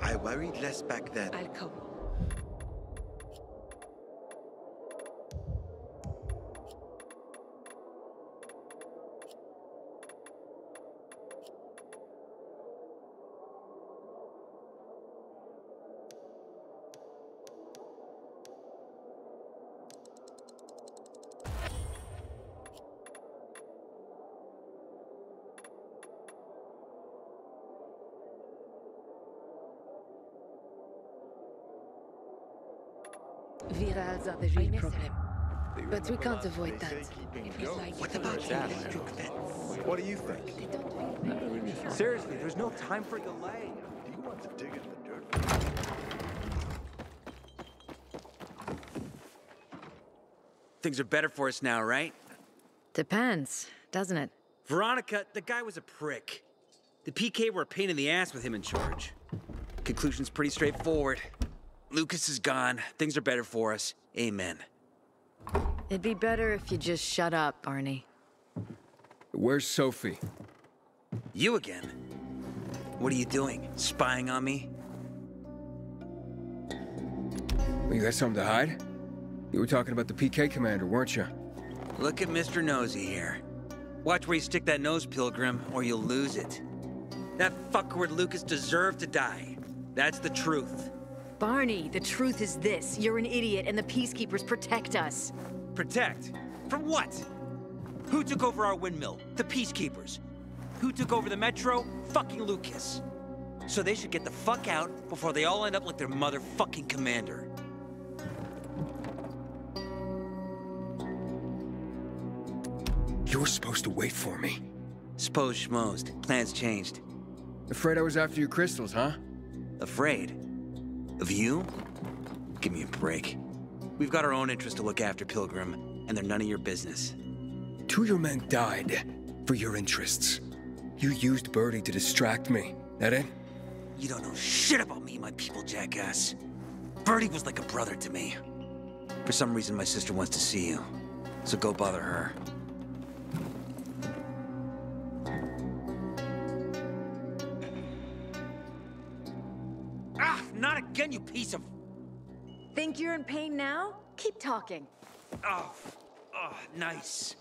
S18: I worried less back then.
S7: I'll come.
S4: Virals are the real problem. But we can't avoid that.
S18: What about the electric fence?
S15: What do you think?
S11: Seriously, there's no time for delay.
S15: Do you want to dig in the dirt?
S3: Things are better for us now, right?
S14: Depends, doesn't it?
S3: Veronica, the guy was a prick. The PK were a pain in the ass with him in charge. Conclusion's pretty straightforward. Lucas is gone. Things are better for us. Amen.
S14: It'd be better if you just shut up, Barney.
S6: Where's Sophie?
S3: You again? What are you doing? Spying on me?
S6: Well, you got something to hide? You were talking about the PK commander, weren't you?
S3: Look at Mr. Nosy here. Watch where you stick that nose, Pilgrim, or you'll lose it. That fuckward Lucas deserved to die. That's the truth.
S22: Barney, the truth is this. You're an idiot and the Peacekeepers protect us.
S3: Protect? From what? Who took over our windmill? The Peacekeepers. Who took over the Metro? Fucking Lucas. So they should get the fuck out before they all end up like their motherfucking commander.
S6: You were supposed to wait for me.
S3: Suppose schmozed. Plans changed.
S6: Afraid I was after your crystals, huh?
S3: Afraid? Of you? Give me a break. We've got our own interests to look after, Pilgrim, and they're none of your business.
S6: 2 of your men died for your interests. You used Birdie to distract me. That it?
S3: You don't know shit about me, my people, jackass. Birdie was like a brother to me. For some reason, my sister wants to see you. So go bother her. Ah, not again, you piece of...
S22: Think you're in pain now? Keep talking.
S3: Oh, nice.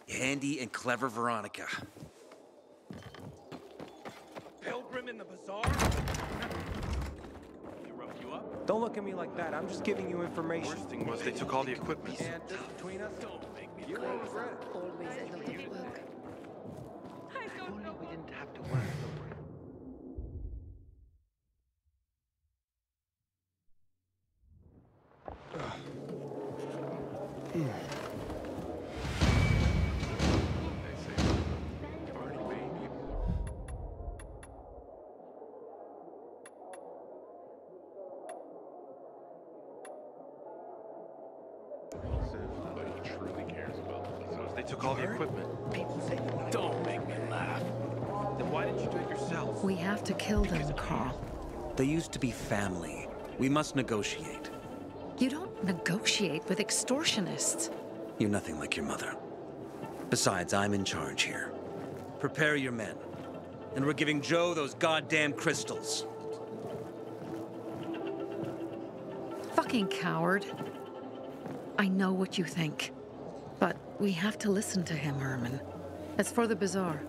S3: Handy and clever Veronica.
S21: Pilgrim in the bazaar? He roped you
S5: Don't look at me like that. I'm just giving you information.
S9: Worst thing was they took all the equipment.
S5: And between us, you won't regret it.
S14: Always a lot of work.
S18: If only we didn't have to work so
S9: They took all the equipment.
S17: Don't make me laugh.
S9: Then why didn't you do it yourself?
S14: We have to kill them, Carl.
S3: They used to be family. We must negotiate.
S14: You don't negotiate with extortionists.
S3: You're nothing like your mother. Besides, I'm in charge here. Prepare your men. And we're giving Joe those goddamn crystals.
S14: Fucking coward. I know what you think. But we have to listen to him, Herman. It's for the bazaar.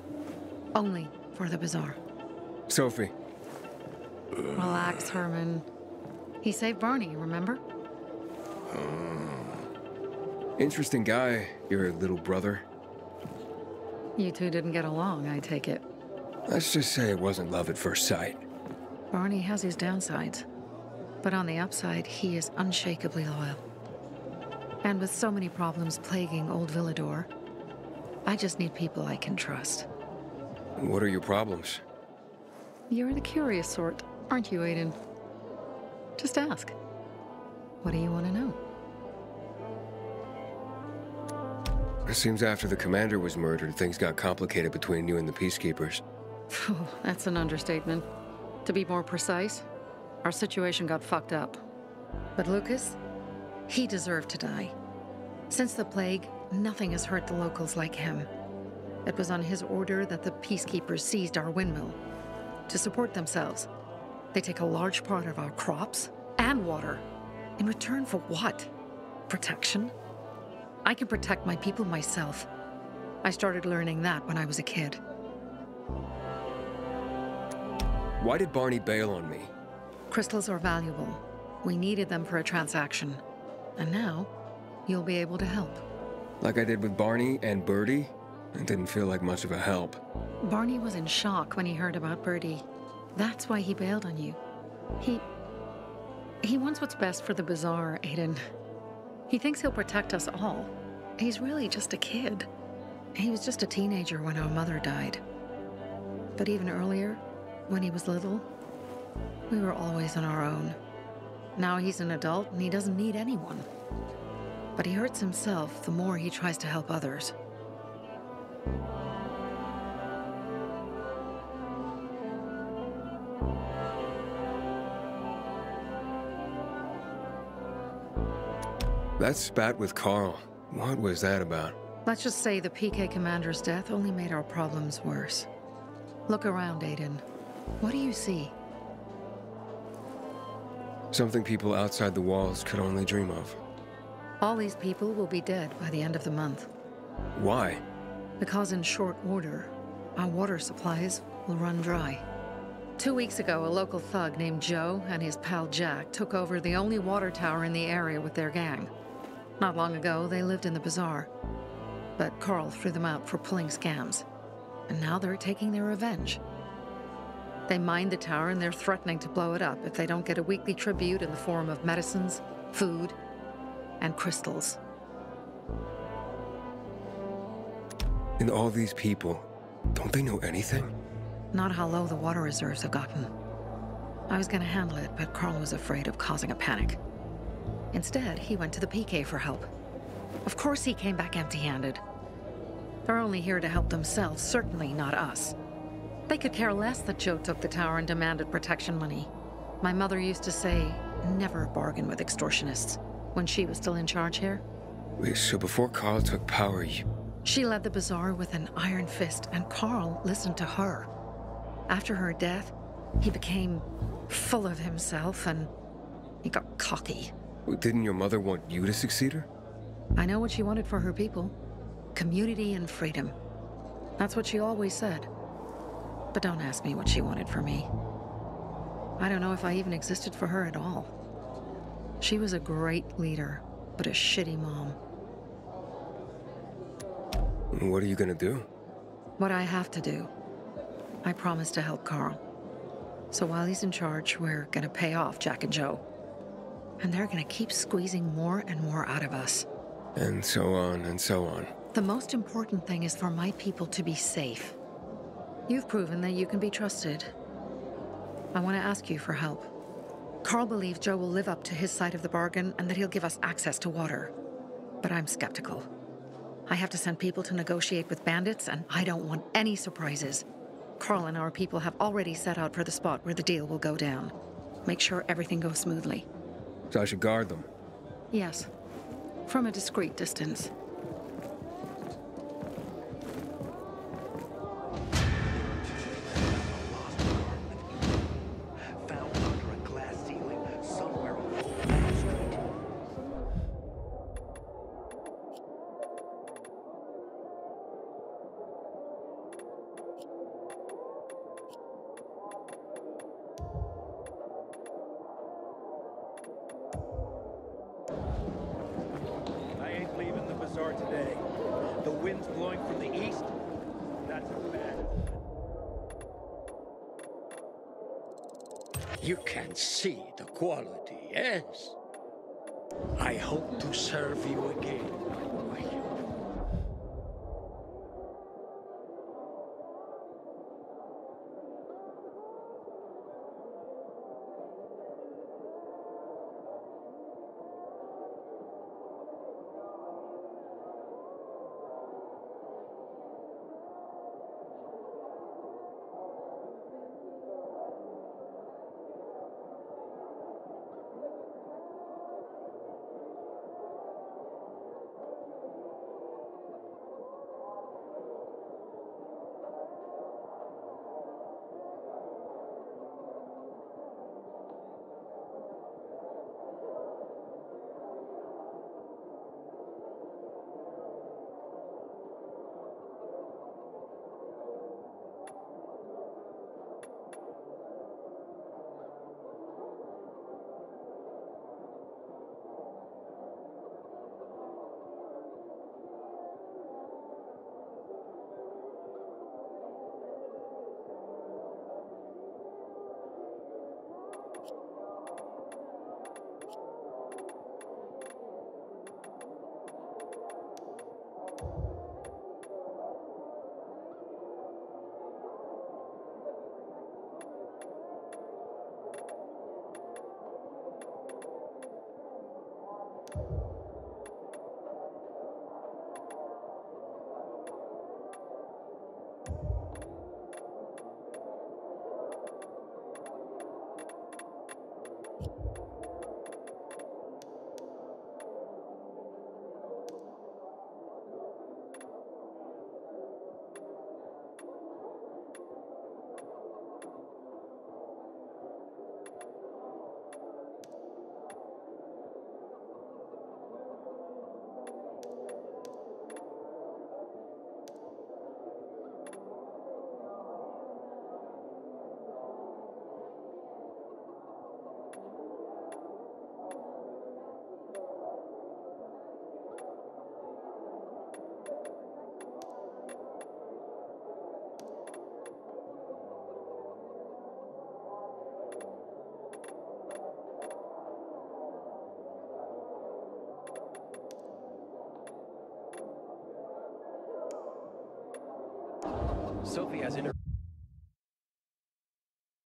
S14: Only for the bazaar.
S6: Sophie.
S14: Relax, Herman. He saved Barney, remember?
S6: Interesting guy, your little brother.
S14: You two didn't get along, I take it.
S6: Let's just say it wasn't love at first sight.
S14: Barney has his downsides. But on the upside, he is unshakably loyal. And with so many problems plaguing old Villador, I just need people I can trust.
S6: What are your problems?
S14: You're the curious sort, aren't you, Aiden? Just ask. What do you want to know?
S6: It seems after the commander was murdered, things got complicated between you and the Peacekeepers.
S14: Oh, that's an understatement. To be more precise, our situation got fucked up. But Lucas, he deserved to die. Since the plague, nothing has hurt the locals like him. It was on his order that the Peacekeepers seized our windmill. To support themselves, they take a large part of our crops and water. In return for what? Protection? I can protect my people myself. I started learning that when I was a kid.
S6: Why did Barney bail on me?
S14: Crystals are valuable. We needed them for a transaction. And now, you'll be able to help.
S6: Like I did with Barney and Birdie? It didn't feel like much of a help.
S14: Barney was in shock when he heard about Birdie. That's why he bailed on you. He wants what's best for the bazaar, Aiden. He thinks he'll protect us all. He's really just a kid. He was just a teenager when our mother died. But even earlier, when he was little, we were always on our own. Now he's an adult and he doesn't need anyone. But he hurts himself the more he tries to help others.
S6: That spat with Carl, what was that about?
S14: Let's just say the PK commander's death only made our problems worse. Look around, Aiden. What do you see?
S6: Something people outside the walls could only dream of.
S14: All these people will be dead by the end of the month.
S6: Why?
S14: Because in short order, our water supplies will run dry. 2 weeks ago, a local thug named Joe and his pal Jack took over the only water tower in the area with their gang. Not long ago, they lived in the bazaar. But Carl threw them out for pulling scams. And now they're taking their revenge. They mined the tower and they're threatening to blow it up if they don't get a weekly tribute in the form of medicines, food, and crystals.
S6: And all these people, don't they know anything?
S14: Not how low the water reserves have gotten. I was gonna handle it, but Carl was afraid of causing a panic. Instead, he went to the PK for help. Of course he came back empty-handed. They're only here to help themselves, certainly not us. They could care less that Joe took the tower and demanded protection money. My mother used to say, never bargain with extortionists, when she was still in charge here.
S6: Wait, so before Carl took power,
S14: She led the bazaar with an iron fist, and Carl listened to her. After her death, he became full of himself, and he got cocky.
S6: Didn't your mother want you to succeed her?
S14: I know what she wanted for her people. Community and freedom. That's what she always said. But don't ask me what she wanted for me. I don't know if I even existed for her at all. She was a great leader, but a shitty mom.
S6: What are you gonna do?
S14: What I have to do. I promised to help Carl. So while he's in charge, we're gonna pay off Jack and Joe. And they're gonna keep squeezing more and more out of us.
S6: And so on and so on.
S14: The most important thing is for my people to be safe. You've proven that you can be trusted. I want to ask you for help. Carl believes Joe will live up to his side of the bargain and that he'll give us access to water. But I'm skeptical. I have to send people to negotiate with bandits, and I don't want any surprises. Carl and our people have already set out for the spot where the deal will go down. Make sure everything goes smoothly.
S6: So I should guard them?
S14: Yes. From a discreet distance.
S16: Today. The wind's blowing from the east. That's a bad omen.
S17: You can see the quality, yes? I hope to serve you again, my boy.
S19: Sophie has